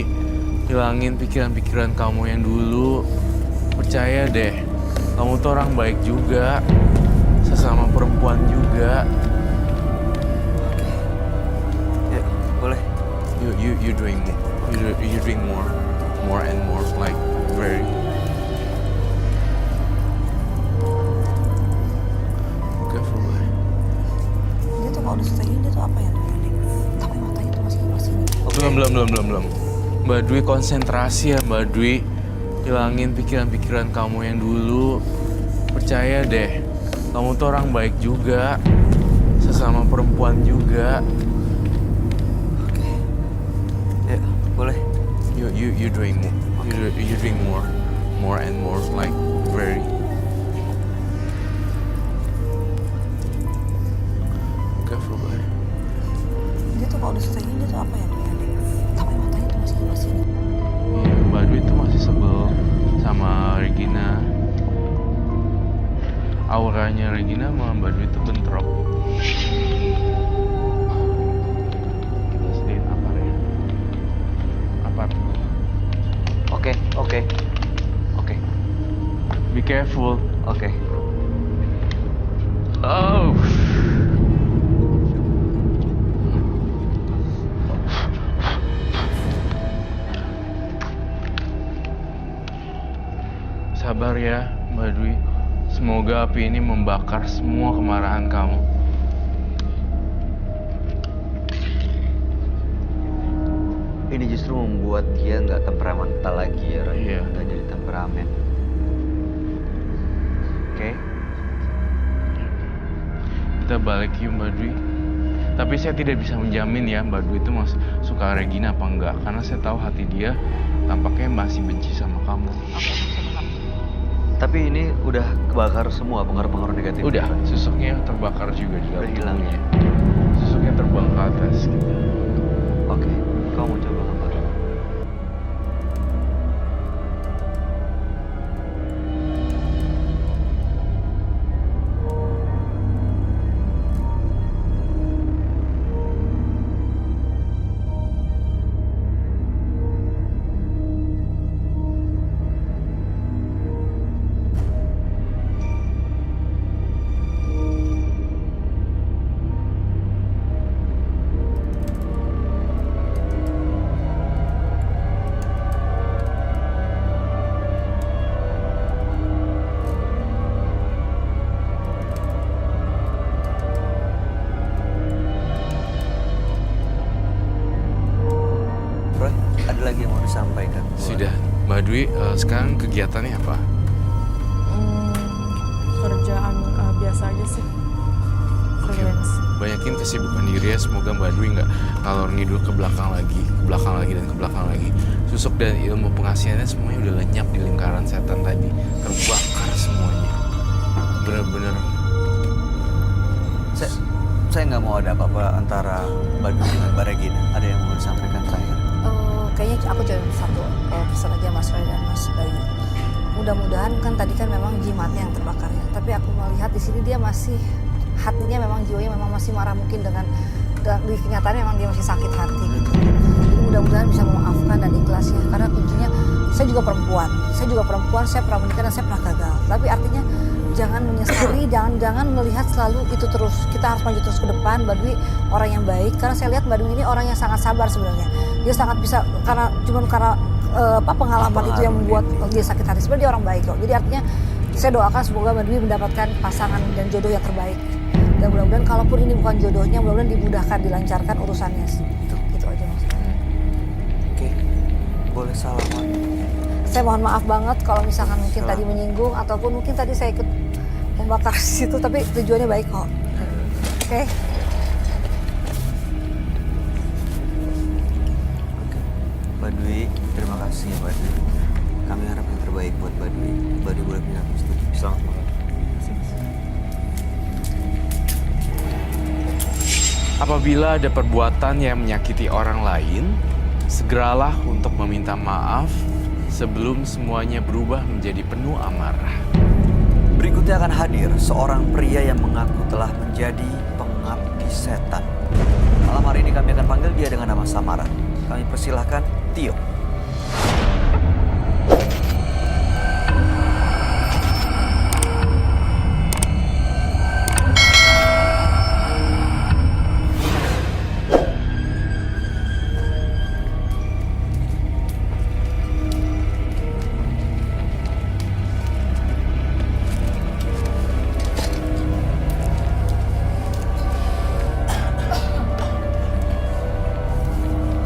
Hilangin pikiran-pikiran kamu yang dulu. Percaya deh, kamu tuh orang baik juga. Sesama perempuan juga. Ya, boleh. You drink more and more like very. Careful, boy. Dia tuh kalau udah selesai ini dia tuh apa ya? Tapi matanya tuh masih ini. Belum. Mbak Dwi konsentrasi ya Mbak Dwi. Hilangin pikiran-pikiran kamu yang dulu. Percaya deh, kamu tuh orang baik juga. Sesama perempuan juga. Ya, boleh. You drink more. You drink more and more like very. Careful, boy. Dia tuh kalau udah selesai ini dia tuh apa ya? Tapi matanya tuh masih ini. Mbak Dwi tuh masih sebel sama Papanya Regina sama Mbak Dwi itu bentrok. Kita sediain apar ya. Apar. Oke. Be careful. Oke. Oh. Sabar ya, Mbak Dwi. Semoga api ini membakar semua kemarahan kamu. Ini justru membuat dia nggak temperamental lagi ya, Roy. Iya. Nggak jadi temperamen. Oke. Kita balik yuk, Mbak Dwi. Tapi saya tidak bisa menjamin ya Mbak Dwi itu suka Regina apa enggak. Karena saya tahu hati dia tampaknya masih benci sama kamu. Tapi ini udah kebakar semua pengaruh-pengaruh negatif. Udah, susuknya terbakar juga di dalam Udah hilang ya? tubuhnya. Susuknya terbang ke atas gitu. Oke. Kamu mau coba apa? Roy, ada lagi yang mau disampaikan? Sudah, Mbak Dwi, sekarang kegiatannya apa? Kerjaan biasa aja sih. Freelance. Banyakin kesibukan diri ya, semoga Mbak Dwi nggak ngalor ngidul ke belakang lagi dan ke belakang lagi. Susuk dan ilmu pengasihannya semuanya udah lenyap di lingkaran setan tadi, terbakar semuanya. Bener-bener. Saya nggak mau ada apa-apa antara Mbak Dwi dengan Mbak Regina. Ada yang mau disampaikan terakhir? Kayaknya aku cuma satu pesan aja Mas Roy dan Mas Bayu. Mudah-mudahan kan tadi kan memang jimatnya yang terbakar ya. Tapi aku melihat di sini dia masih hatinya memang jiwanya memang masih marah mungkin dengan di kenyataannya memang dia masih sakit hati gitu. Jadi mudah-mudahan bisa memaafkan dan ikhlas ya. Karena kuncinya saya juga perempuan, saya pernah menikah dan saya pernah gagal. Tapi artinya jangan menyesali, jangan melihat selalu itu terus. Kita harus maju terus ke depan. Mbak Dwi orang yang baik karena saya lihat Mbak Dwi ini orang yang sangat sabar sebenarnya. Dia sangat bisa karena pengalaman itu yang membuat dia sakit hati. Sebenarnya dia orang baik kok. Jadi artinya saya doakan semoga Mbak Dwi mendapatkan pasangan dan jodoh yang terbaik. Dan mudah-mudahan kalaupun ini bukan jodohnya, mudah-mudahan dimudahkan, dilancarkan urusannya. Gitu aja Mas. Oke. Boleh salaman. Saya mohon maaf banget kalau misalkan mungkin tadi menyinggung ataupun mungkin tadi saya ikut membakar di situ, tapi tujuannya baik kok. Oke. Mbak Dwi, terima kasih ya Mbak Dwi. Kami harap yang terbaik buat Mbak Dwi. Mbak Dwi boleh pindah ke studio. Selamat malam. Apabila ada perbuatan yang menyakiti orang lain, segeralah untuk meminta maaf sebelum semuanya berubah menjadi penuh amarah. Berikutnya akan hadir seorang pria yang mengaku telah menjadi pengabdi setan. Malam hari ini kami akan panggil dia dengan nama samaran. Kami persilahkan Tio.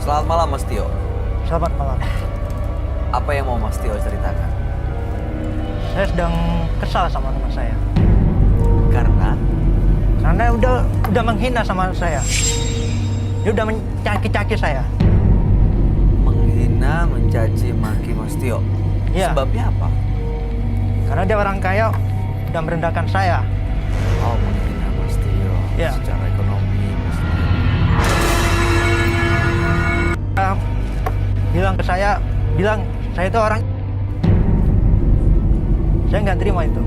Selamat malam Mas Tio. Selamat malam. Apa yang mau Mas Tio ceritakan? Saya sedang kesal sama teman saya. Karena Karena udah menghina sama saya. Dia udah mencaci-caci saya. menghina, mencaci maki Mas Tio. Iya. Sebabnya apa? Karena dia orang kaya, udah merendahkan saya. Oh, menghina Mas Tio Iya. secara ekonomi. Mas Tio. Dia bilang ke saya, itu orang. Saya nggak terima itu.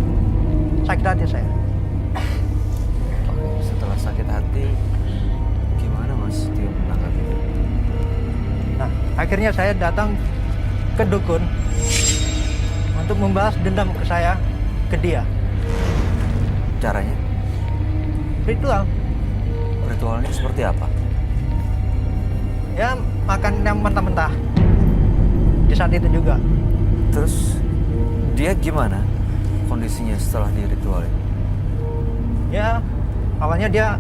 Sakit hati saya. akhirnya saya datang ke dukun untuk membalas dendam ke saya, ke dia. Caranya? Ritual. Ritualnya seperti apa? Ya, makan yang mentah-mentah. Di saat itu juga. Terus dia gimana kondisinya setelah diritualin? Ya, awalnya dia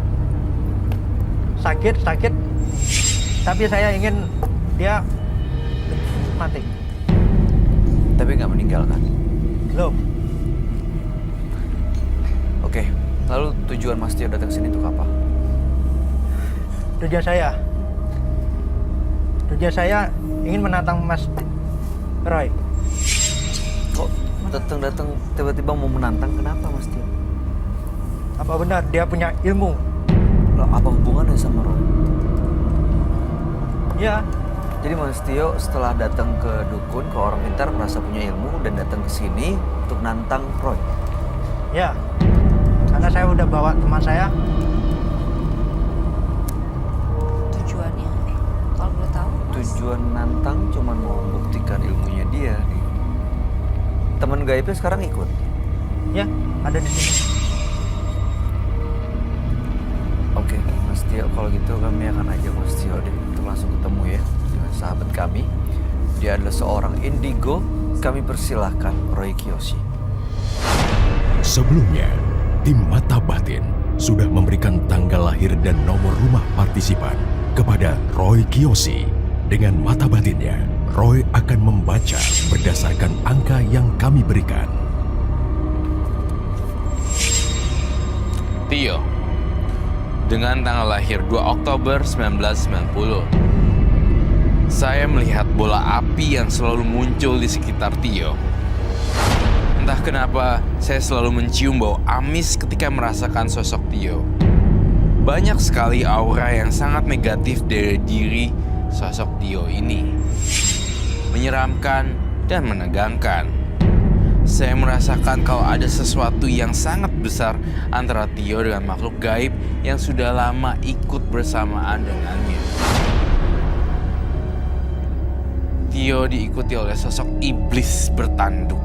sakit, tapi saya ingin dia mati. Tapi nggak meninggal kan? Belum. Oke, lalu tujuan Mas Tio datang sini untuk apa? Tujuan saya ingin menantang Mas Roy. Kok datang-datang tiba-tiba mau menantang, kenapa Mas Tio? Apa benar dia punya ilmu? Lah, apa hubungannya sama Roy? Ya, Jadi Mas Tio setelah datang ke dukun, ke orang pintar, merasa punya ilmu dan datang ke sini untuk nantang Roy. ya. Karena saya udah bawa teman saya. Tujuannya, kalau boleh tahu, Mas? Tujuan nantang cuma mau membuktikan ilmunya dia nih. Teman gaibnya sekarang ikut. Ya, ada di sini. Oke, Mas Tio, kalau gitu kami akan ajak Mas Tio deh untuk langsung ketemu ya dengan sahabat kami. Dia adalah seorang indigo. Kami persilahkan Roy Kiyoshi. Sebelumnya, tim Mata Batin sudah memberikan tanggal lahir dan nomor rumah partisipan kepada Roy Kiyoshi. Dengan mata batinnya, Roy akan membaca berdasarkan angka yang kami berikan. Tio, dengan tanggal lahir 2 Oktober 1990, saya melihat bola api yang selalu muncul di sekitar Tio. Entah kenapa, saya selalu mencium bau amis ketika merasakan sosok Tio. Banyak sekali aura yang sangat negatif dari diri sosok Tio ini. Menyeramkan dan menegangkan. Saya merasakan kalau ada sesuatu yang sangat besar antara Tio dengan makhluk gaib yang sudah lama ikut bersamaan dengannya. Tio diikuti oleh sosok iblis bertanduk.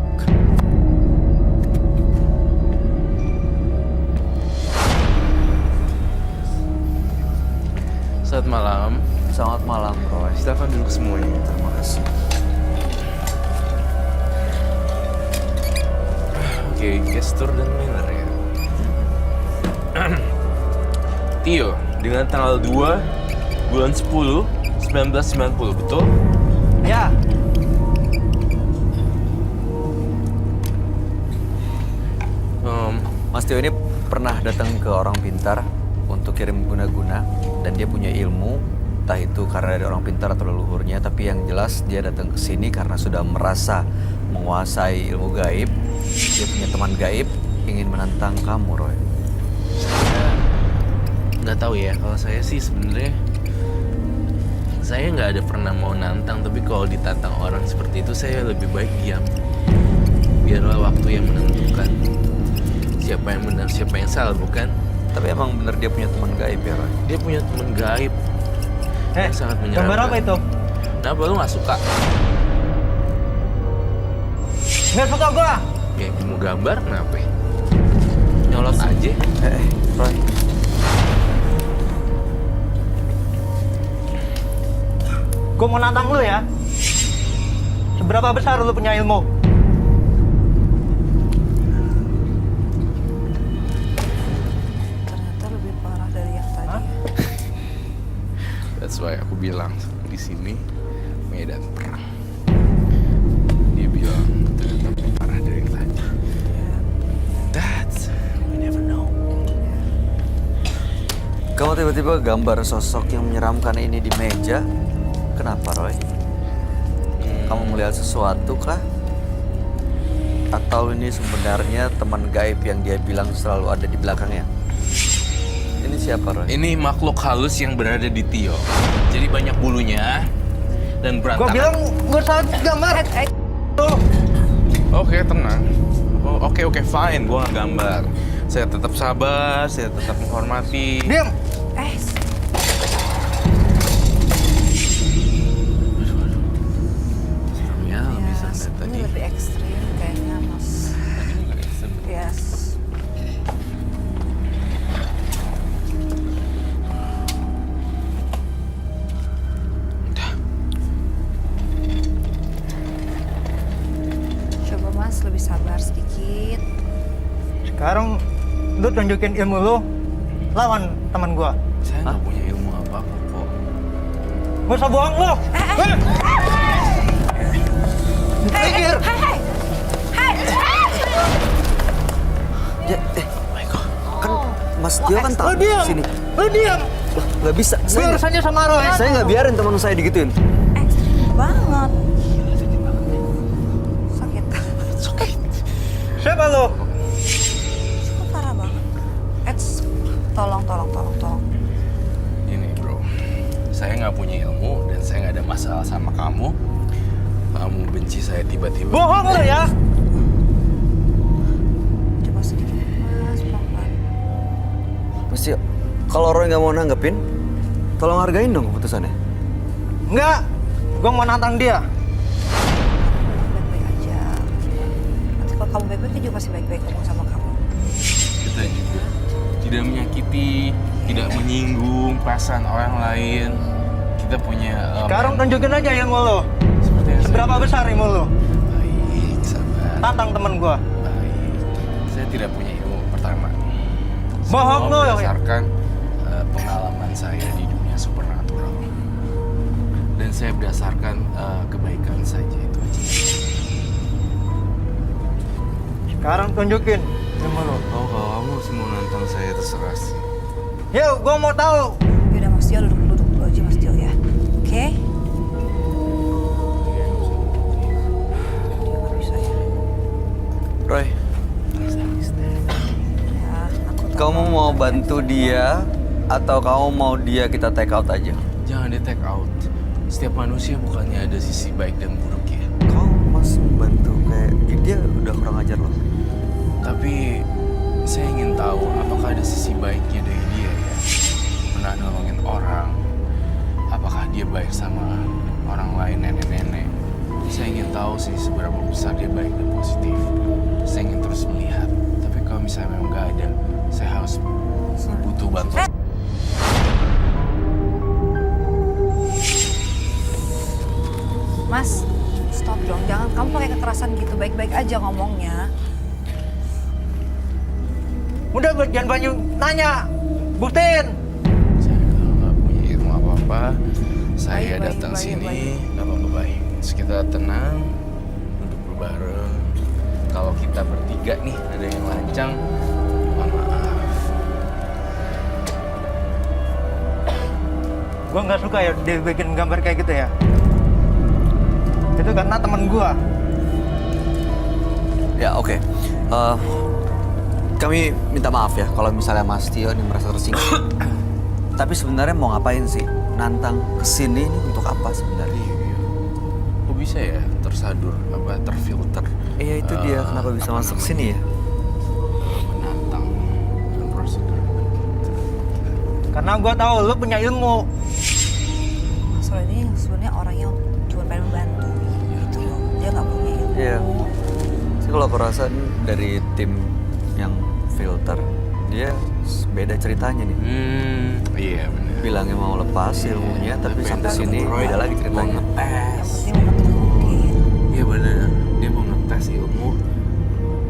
Selamat malam. Selamat malam, Roy. Silakan duduk semuanya. Terima kasih. Oke, gestur dan manner ya. Tio, dengan tanggal 2 bulan 10 1990, betul? Ya, Mas Tio ini pernah datang ke orang pintar untuk kirim guna-guna dan dia punya ilmu, entah itu karena dari orang pintar atau leluhurnya, tapi yang jelas dia datang ke sini karena sudah merasa menguasai ilmu gaib. Dia punya teman gaib, ingin menantang kamu, Roy. Saya nggak tahu ya. Kalau saya sih sebenarnya saya nggak ada pernah mau nantang, tapi kalau ditantang orang seperti itu saya lebih baik diam. Biarlah waktu yang menentukan siapa yang benar, siapa yang salah, bukan? Tapi emang bener dia punya teman gaib ya, Roy? Dia punya teman gaib yang sangat menyeramkan. gambar apa itu? Kenapa lu nggak suka? Nggak suka gua. Ya mau gambar kenapa? Nyolot aja. Roy. Gua mau nantang lu ya. Seberapa besar lu punya ilmu? Ternyata lebih parah dari yang tadi. Hah? That's why aku bilang di sini medan perang. Dia bilang ternyata lebih parah dari yang tadi. That's we never know. Kamu tiba-tiba gambar sosok yang menyeramkan ini di meja. Kenapa, Roy? Kamu melihat sesuatu kah? Atau ini sebenarnya teman gaib yang dia bilang selalu ada di belakangnya? Ini siapa, Roy? Ini makhluk halus yang berada di Tio. Jadi banyak bulunya dan Gua berantakan. bilang gua salah gambar. Tuh. Oke, tenang. Oke, fine. Gua nggak gambar. Saya tetap sabar, saya tetap menghormati. Diam. lebih ekstrim kayaknya Mas. Yes. Coba Mas lebih sabar sedikit. Sekarang lu tunjukin ilmu lu lawan teman gua. Saya nggak punya ilmu apa-apa kok. Gak usah bohong lu. Pikir. Ya, kan Mas Tio kan tahu Lu diam. sini. Lu diam. Lah, nggak bisa. Gue urusannya sama Roy. Saya nggak biarin teman saya digituin. Ekstrim banget. Sakit. Siapa lu? Kok parah banget. Tolong. Ini bro, saya nggak punya ilmu dan saya nggak ada masalah sama kamu. Kamu benci saya tiba-tiba. Bohong lu ya. Coba sedikit Mas, pelan-pelan. Mas Tio, kalau Roy nggak mau nanggepin, tolong hargain dong keputusannya. Enggak. Gua mau nantang dia. Baik-baik aja. Nanti kalau kamu baik-baik, dia juga pasti baik-baik ngomong sama kamu. Kita juga tidak menyakiti, tidak menyinggung perasaan orang lain. Kita punya Sekarang tunjukin aja ilmu lu. seperti yang Seberapa saya besar ilmu lu? Baik, sabar. Tantang teman gua. Baik. Saya tidak punya ilmu pertama. Bohong Semua lu. berdasarkan pengalaman saya di dunia supernatural. Dan saya berdasarkan kebaikan saja itu aja. Sekarang tunjukin ilmu lu. Oh, kalau kamu masih mau nantang saya terserah sih. Yuk, gua mau tahu. Yaudah Mas Tio, duduk dulu aja Mas Tio ya. Oke? Dia nggak bisa ya. Roy, Ya, aku tahu. kamu mau bantu dia atau kamu mau dia kita take out aja? Jangan di take out. Setiap manusia bukannya ada sisi baik dan buruk ya. Kau masih bantu kayak dia udah kurang ajar loh. Tapi saya ingin tahu apakah ada sisi baiknya dari dia ya. Pernah nolongin orang. Apakah dia baik sama orang lain, nenek-nenek. Saya ingin tahu sih seberapa besar dia baik dan positif. Saya ingin terus melihat. Tapi kalau misalnya memang nggak ada, saya harus butuh bantuan. Mas, stop dong. Jangan kamu pakai kekerasan gitu. Baik-baik aja ngomongnya. Udah jangan banyak nanya. Buktiin. Saya nggak punya ilmu apa-apa. Saya Baik, datang baik, sini, baik. nggak apa-apa baik. Terus kita tenang, duduk berbareng. Kalau kita bertiga nih ada yang lancang, mohon maaf. Gua nggak suka ya dia bikin gambar kayak gitu ya. Itu karena teman gua. Ya oke. Kami minta maaf ya kalau misalnya Mas Tio ini merasa tersinggung. Tapi sebenarnya mau ngapain sih? Nantang kesini ini untuk apa sebenarnya? Kok bisa ya tersadur, terfilter? Iya itu dia kenapa bisa masuk sini ya? Menantang prosedur. Karena gua tahu lu punya ilmu. Mas Roy ini sebenarnya orangnya cuma pengen membantu gitu loh. Dia nggak punya ilmu. Iya. Sih kalau aku rasa nih dari tim yang filter dia beda ceritanya nih. Iya benar. Bilangnya mau lepas ilmunya tapi sampai sini Roy beda lagi ceritanya. Mau ngetes. Dia mau ngetunjukin. Iya benar. Dia mau ngetes ilmu.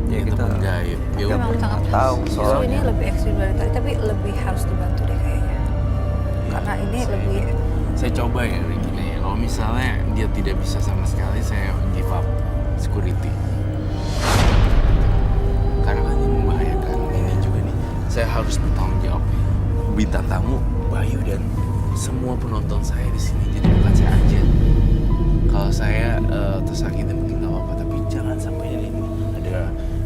Ya Itu kita gaib. Tapi Ilmu. memang sangat tahu Justru soalnya. ini lebih ekstrim dari tadi, tapi lebih harus dibantu deh kayaknya. Karena ini lebih Saya coba ya Regina ya. Kalau misalnya dia tidak bisa sama sekali, saya give up security. Karena kan ini membahayakan. Ini juga nih, saya harus bertanggung jawab. Bintang tamu Bayu dan semua penonton saya di sini. Jadi bukan saya aja. Kalau saya tersakiti mungkin nggak apa-apa, tapi jangan sampai ada ini. Ada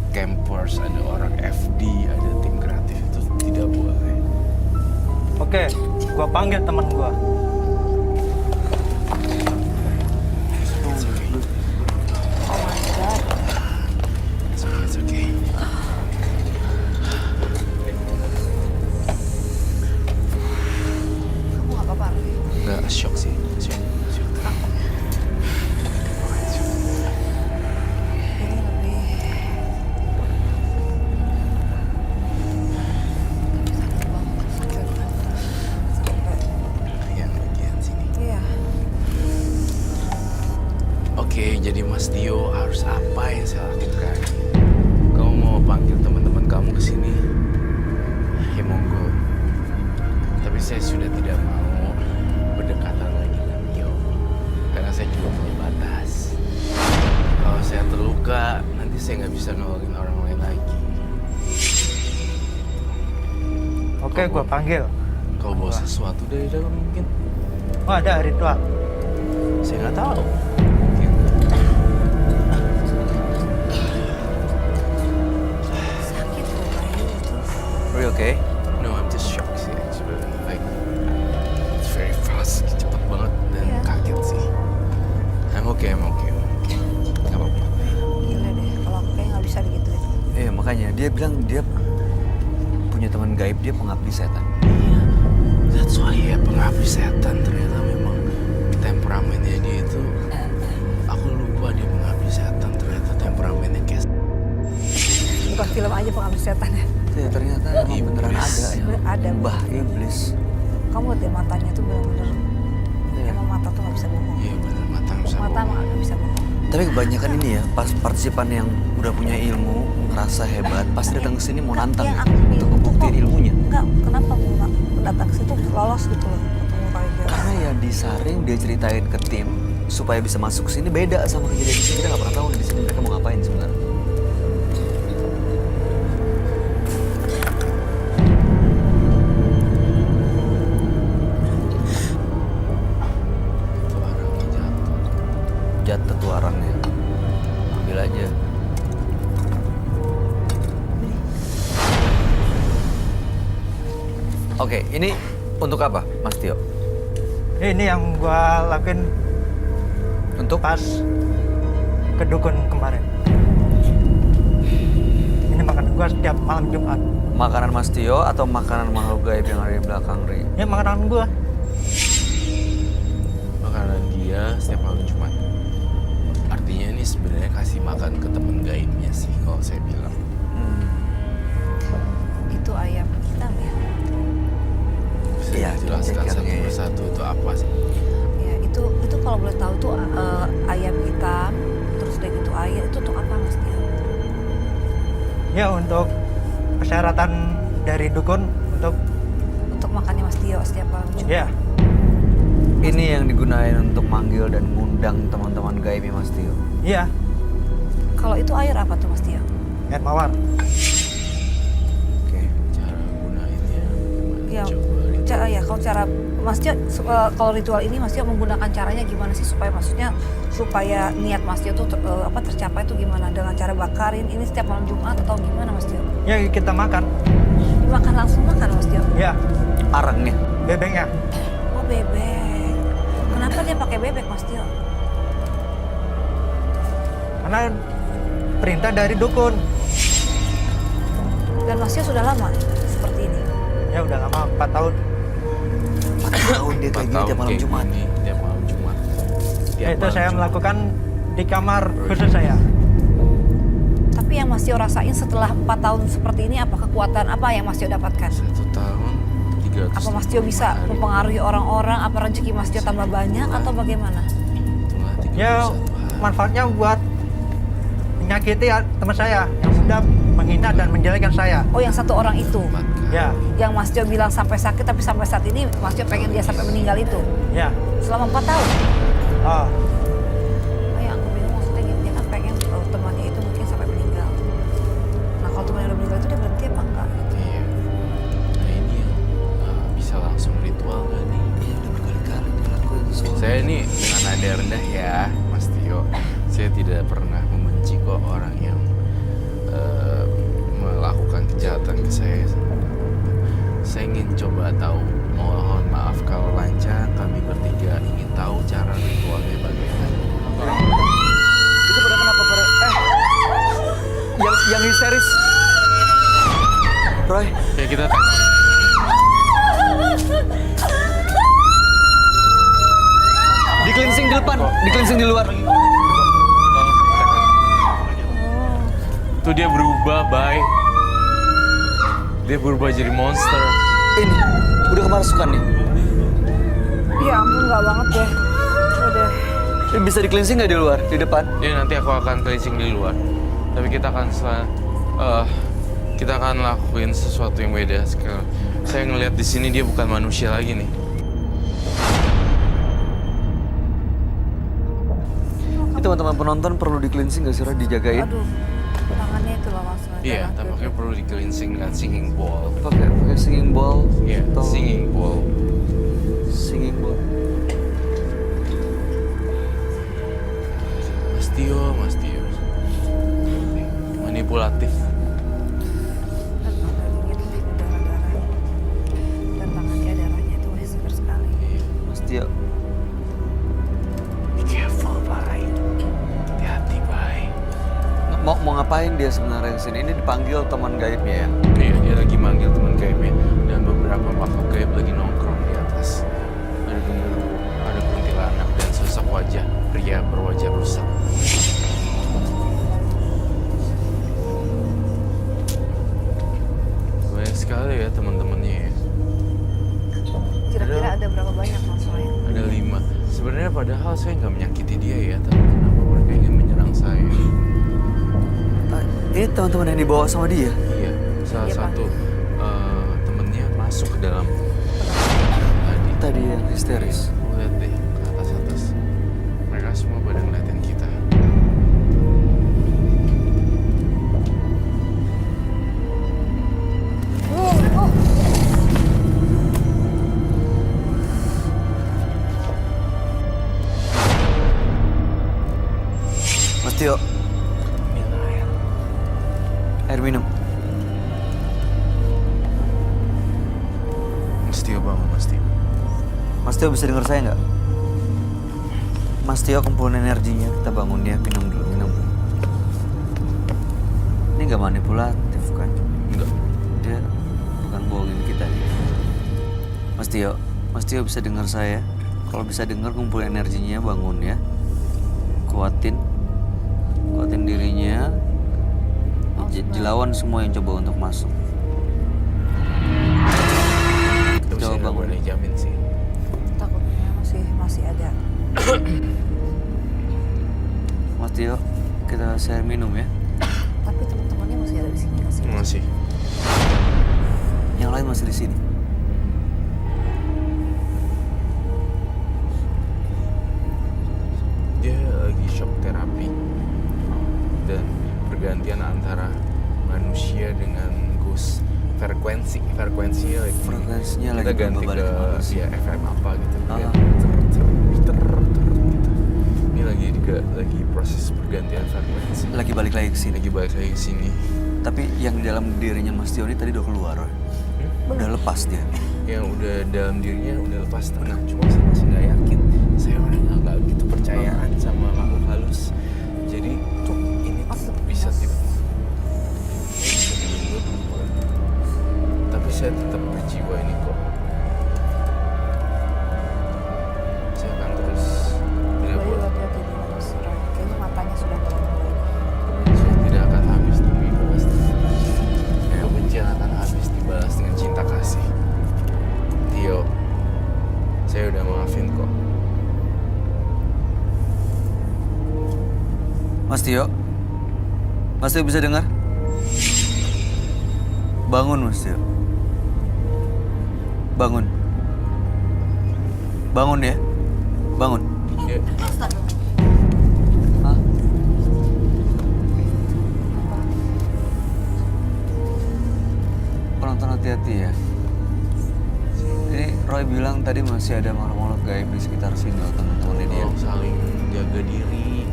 campers, ada orang FD, ada tim kreatif itu tidak boleh. Oke, gua panggil teman gua. It's okay. oh my god. It's okay. It's okay. Kamu nggak apa-apa Roy? Nggak shock sih. Shock. harus apa yang saya lakukan? Kamu mau panggil teman-teman kamu ke sini? Ya monggo. Tapi saya sudah tidak mau berdekatan lagi dengan Mio. Karena saya juga punya batas. Kalau saya terluka, nanti saya nggak bisa nolongin orang lain lagi. Oke, gua panggil. Kau bawa sesuatu dari dalam mungkin? Oh, ada ritual. Saya nggak tahu. Mungkin. Sakit loh Bayu itu. Are you okay? No, I'm just shocked sih actually. Like, it's very fast, cepet banget dan Iya. kaget sih. I'm okay. Gak apa-apa. Gila deh, kalau aku kayak nggak bisa digituin. Iya makanya dia bilang dia punya teman gaib, dia pengabdi setan. That's why ya pengabdi setan ternyata memang temperamennya dia itu. Aku lupa dia pengabdi setan, ternyata temperamennya kayak Bukan film aja pengabdi setan ya. Ya, ternyata emang Iblis. beneran ada ya. Ada. Mbah iblis. Kamu lihat deh matanya tuh bener-bener. Iya. Emang mata tuh nggak bisa bohong. iya bener mata bisa Mata bohong. nggak bisa bohong. Tapi kebanyakan ini ya, pas partisipan yang udah punya ilmu, ngerasa hebat, pasti datang ke sini mau nantang Yang ya, aku untuk bingung tuh ngebuktiin kok- ilmunya. Enggak, kenapa mau datang ke situ lolos gitu loh ketemu kayak gitu. Karena ya disaring dia ceritain ke tim supaya bisa masuk sini beda sama kejadian di sini. Kita nggak pernah tahu di sini mereka mau ngapain sebenarnya. Itu orangnya jatuh. Jatuh tuh arangnya. Ambil aja. Oke, ini untuk apa, Mas Tio? Ini yang gua lakuin Untuk pas ke dukun kemarin. Ini makanan gua setiap malam Jumat. makanan Mas Tio atau makanan makhluk gaib yang ada di belakang Ri? Ini makanan gua. Makanan dia setiap malam Jumat. Artinya ini sebenarnya kasih makan ke temen gaibnya sih kalau saya bilang. Itu ayam hitam ya. Bisa Iya, dijelaskan satu kayaknya. persatu itu apa sih? Ya, itu kalau boleh tahu tuh ayam hitam, terus udah gitu air itu untuk apa Mas Tio? Ya untuk persyaratan dari dukun Untuk makannya Mas Tio setiap malam Jumat. ya Ini yang digunain untuk manggil dan ngundang teman-teman gaibnya Mas Tio. iya Kalau itu air apa tuh Mas Tio? air mawar. Oke. Cara gunainnya gimana? Ya, Coba ya kalau cara Mas Tio kalau ritual ini Mas Tio menggunakan caranya gimana sih supaya supaya niat Mas Tio tuh tercapai tuh gimana? Dengan cara bakarin ini setiap malam Jumat atau gimana Mas Tio? Ya kita makan. Dimakan langsung makan Mas Tio? Ya Arangnya. bebeknya. Oh bebek. Kenapa dia pakai bebek Mas Tio? Karena perintah dari dukun. Dan Mas Tio sudah lama seperti ini. Ya udah lama 4 tahun. 4 tahun dia kayak gini tiap malam Jumat. Tiap malam Jumat. Tiap Itu malam saya Jumat. melakukan di kamar khusus saya. Tapi yang Mas Tio rasain setelah 4 tahun seperti ini apa kekuatan apa yang Mas Tio dapatkan? 1 tahun 300. Apa Mas Tio bisa mempengaruhi orang-orang? Apa rezeki Mas Tio tambah banyak atau bagaimana? Ya manfaatnya buat menyakiti teman saya yang sudah menghina dan menjelekan saya. Oh yang satu orang itu? Ya, Yang Mas Tio bilang sampai sakit tapi sampai saat ini Mas Tio pengen dia sampai meninggal itu? ya. Selama 4 tahun? Oh, Oh yang aku bingung maksudnya gini, dia kan pengen temannya itu mungkin sampai meninggal. Nah kalau temannya udah meninggal itu dia berhenti apa enggak? Iya. Nah ini yang bisa langsung ritual gak nih? Iya udah berkali-kali dilakuin soalnya. Saya ini dengan nada rendah ya, Mas Tio. Saya tidak pernah membenci kok orang yang melakukan kejahatan ke saya. Saya ingin coba tahu, mohon maaf kalau lancang, kami bertiga ingin tahu cara ritualnya bagaimana. Itu pada kenapa pada yang histeris. Roy, Ya kita tanya. di cleansing di depan, di cleansing di luar. Tuh dia berubah, Bay. Dia berubah jadi monster. Ini udah kemasukan nih. Ya ampun enggak banget deh. Udah. Ini bisa di cleansing nggak di luar, di depan? Ya nanti aku akan cleansing di luar. Tapi kita akan lakuin sesuatu yang beda sekarang. Saya ngelihat di sini dia bukan manusia lagi nih. Ini teman-teman penonton perlu di cleansing nggak sih, Roy? Dijagain? Aduh, tangannya itu loh Mas. Iya, tampaknya perlu di cleansing dengan singing bowl. Pakai singing bowl? Iya, atau singing bowl. Singing bowl. Mas Tio. Manipulatif. Dan tangannya darahnya itu masih segar sekali. Iya. Mas Tio. Be careful, Bay. Hati-hati, Bay. Mau ngapain dia sebenarnya kesini? Ini dipanggil teman gaibnya ya? Iya, dia lagi manggil teman gaibnya dan beberapa makhluk gaib lagi nongkrong di atas. Ada genderuwo, ada kuntilanak dan sosok wajah pria berwajah rusak. Banyak sekali ya teman-temannya ya. Kira-kira ada berapa banyak Mas Roy? Ada 5. Sebenarnya padahal saya nggak menyakiti dia ya, tapi kenapa mereka ingin menyerang saya? Ini teman-teman yang dibawa sama dia? Iya, salah Iya, Pak. satu temennya masuk ke dalam Tadi yang histeris. Lihat deh ke atas. Mereka semua pada ngeliatin kita. Mas Tio, Minum air. air minum. Mas Tio bangun, Mas Tio. Mas Tio bisa dengar saya nggak? Mas Tio kumpulin energinya, kita bangun dia, minum dulu, minum. Ini nggak manipulatif kan? Enggak. Dia bukan bohongin kita nih. Mas Tio bisa dengar saya? Kalau bisa dengar, kumpulin energinya, bangun ya. Kuatin dirinya. Dilawan semua yang coba untuk masuk. Tapi Coba saya nggak bangun. boleh jamin sih. Takutnya masih ada. Mas Tio, kita share minum ya. Tapi teman-temannya masih ada di sini nggak sih? Masih. Yang lain masih di sini. Dia lagi shock terapi dan pergantian antara manusia dengan ghost frekuensinya lagi Frekuensinya kita lagi ganti berubah ke balik ke manusia. FM apa gitu Ah. ya. Ter, gitu. Ini lagi proses pergantian frekuensi, Lagi balik lagi ke sini. lagi balik lagi ke sini. Tapi yang di dalam dirinya Mas Tio ini tadi udah keluar, Roy. Udah lepas dia. Yang udah dalam dirinya udah lepas setengah, cuma saya masih nggak yakin. Saya orangnya nggak gitu percayaan sama makhluk halus, jadi ini tuh bisa tapi saya tetap berjiwa ini kok. Saya akan terus tidak Bayu boleh. hati-hati di Mas Roy. Kayaknya matanya sudah mulai. Kebencian tidak akan habis tapi dibalas dengan kebencian akan habis dibalas dengan cinta kasih. Tio, saya udah maafin kok. Mas Tio bisa dengar? Bangun Mas Tio. Bangun ya. Bangun. Ya, Hah? Penonton hati-hati ya. Ini Roy bilang tadi masih ada makhluk-makhluk gaib di sekitar sini loh, teman-temannya dia. tolong saling jaga diri.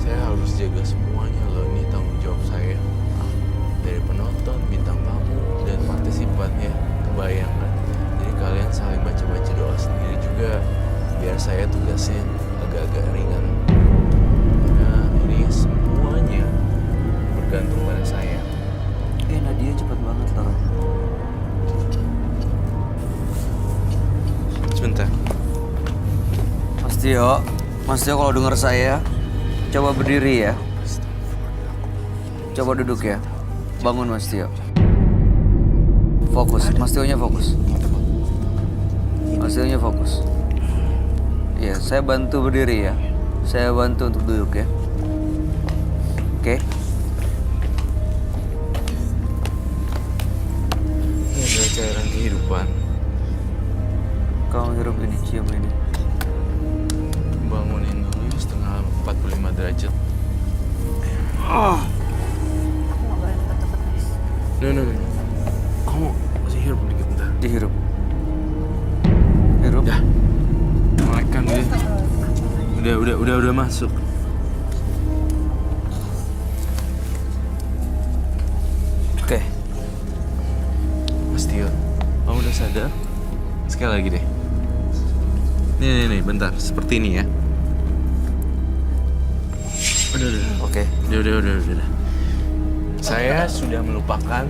Saya harus jaga semuanya loh. Ini tanggung jawab saya. Dari penonton, bintang tamu, dan partisipannya. Kebayangkan. Jadi kalian saling baca-baca doa sendiri juga. Biar saya tugasnya agak-agak ringan. Nah, ini semuanya bergantung pada saya. Nadia cepet banget loh. Sebentar. Mas Tio kalau dengar saya, coba berdiri ya. Coba duduk ya. Bangun Mas Tio. Fokus, Mas Tio-nya fokus. Mas Tio-nya fokus. Iya, saya bantu berdiri ya. Saya bantu untuk duduk ya. Oke. Ini adalah cairan kehidupan. Kamu hirup ini, cium ini. Bangunin dulu ya, setengah 45 derajat. Aku nggak boleh deket-deket, Mas. No. Kamu masih hirup dikit bentar. Dihirup. Hirup. Dah. Melek kan dia. Udah masuk. Oke. Mas Tio, kamu udah sadar? Sekali lagi deh. Nih, bentar. Seperti ini ya. Udah. Oke. Udah. Saya sudah melupakan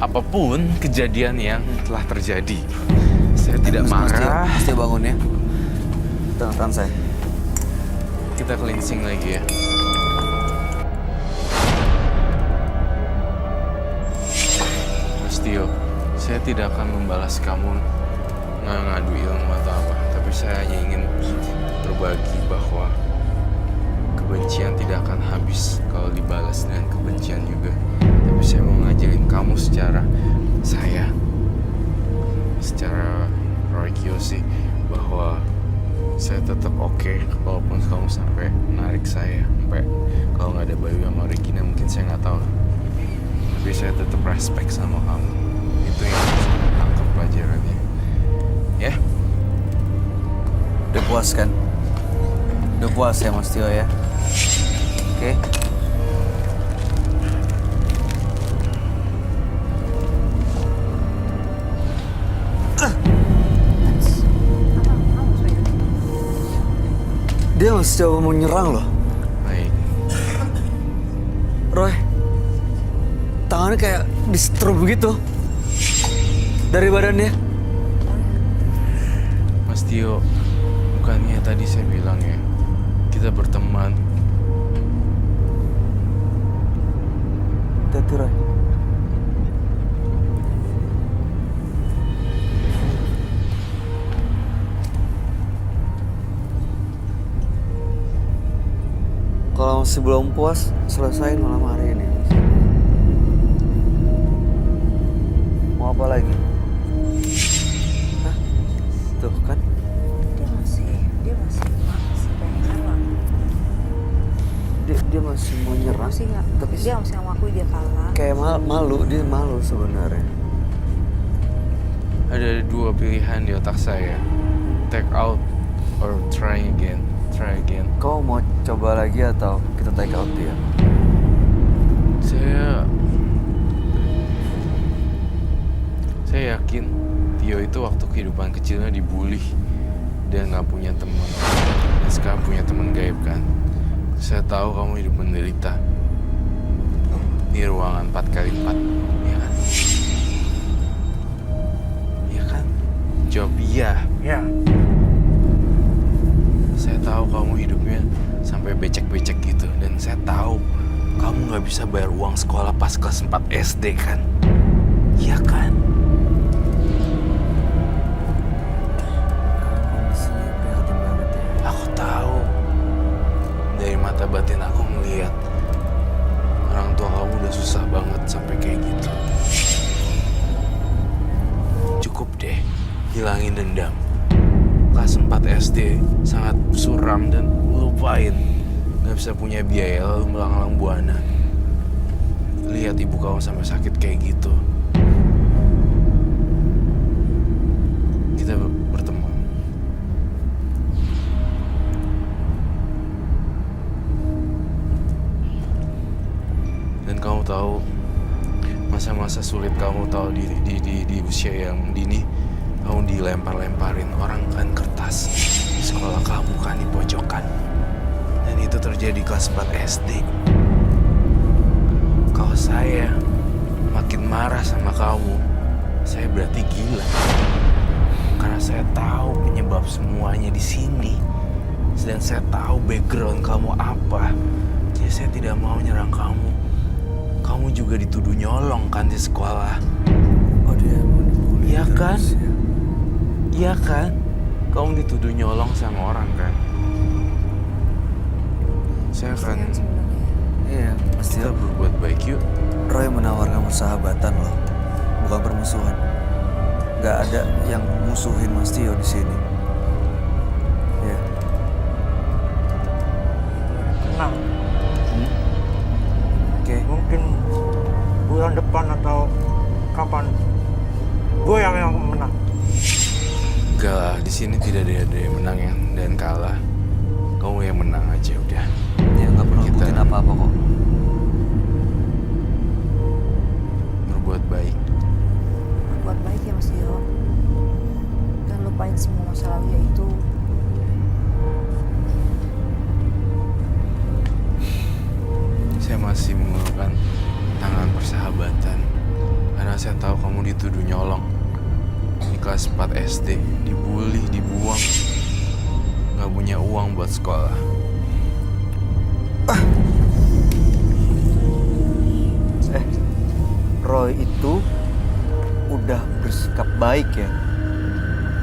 apapun kejadian yang telah terjadi. Saya tidak marah. Mesti bangun ya. Tangan saya. Kita cleansing lagi ya. Mas Tio, saya tidak akan membalas kamu ngadu ilmu atau apa. Tapi saya hanya ingin berbagi bahwa kebencian tidak akan habis kalau dibalas dengan kebencian juga. Tapi saya mau ngajarin kamu secara Roy Kiyoshi bahwa saya tetap oke walaupun kamu sampai narik saya, sampai kalau nggak ada Bayu sama Regina mungkin saya nggak tahu. Tapi saya tetap respect sama kamu. Itu yang harus kamu tangkap pelajarannya. Ya? Udah puas kan? Udah puas ya Mas Tio ya? Oke. Dia masih coba mau nyerang loh. Baik. Roy, tangannya kayak di-strobe begitu. Dari badannya. Mas Tio, bukannya tadi saya bilang ya, kita berteman. Hati-hati Roy. Kalau masih belum puas, selesain malam hari ini. Mau apa lagi? Hah? Tuh kan? Dia masih pengen kalah. Dia masih mau nyerang. Tapi dia masih nggak mengakui dia kalah. Kayak malu, dia malu sebenarnya. Ada dua pilihan di otak saya. Take out or try again. Kau mau coba lagi atau kita take out dia? Saya yakin Tio itu waktu kehidupan kecilnya dibully dan nggak punya teman. Dan sekarang punya teman gaib kan. Saya tahu kamu hidup menderita di ruangan 4x4, ya kan? Iya kan? Jawab iya. Ya, Saya tahu kamu hidupnya sampai becek-becek gitu. Dan saya tahu kamu nggak bisa bayar uang sekolah pas kelas 4 SD kan? Iya kan? Aku tahu. Dari mata batin aku melihat orang tua kamu udah susah banget sampai kayak gitu. Cukup deh, hilangin dendam. Kelas 4 SD sangat suram dan lupain. Gak bisa punya biaya lalu melanglang buana. Lihat ibu kamu sampai sakit kayak gitu. Kita bertemu. Dan kamu tahu masa-masa sulit kamu tahu di usia yang dini. Kamu dilempar-lemparin orang kan kertas di sekolah kamu kan di pojokan. Dan itu terjadi kelas 4 SD. Kalau saya makin marah sama kamu, saya berarti gila. Karena saya tahu penyebab semuanya di sini. Dan saya tahu background kamu apa. Jadi saya tidak mau nyerang kamu. Kamu juga dituduh nyolong kan di sekolah. Oh dia mau dibully. Iya kan? terus ya? Iya kan? Kamu dituduh nyolong sama orang kan? Saya akan Kasihan sebenarnya. Iya, Mas kita Tio. berbuat baik yuk. Roy menawarkan persahabatan loh, bukan permusuhan. Gak ada yang musuhin Mas Tio di sini. Ya. Tenang. Oke. Mungkin bulan depan atau kapan gue yang menang. Enggak lah, di sini tidak ada yang menang dan kalah. Kamu yang menang aja udah. Ya nggak perlu Kita- buktiin apa-apa kok. Berbuat baik. Buat baik ya Mas Tio. Dan lupain semua masa lalu ya itu. Saya masih mengulurkan tangan persahabatan karena saya tahu kamu dituduh nyolong di kelas 4 SD, dibully, dibuang, nggak punya uang buat sekolah. Roy itu udah bersikap baik ya.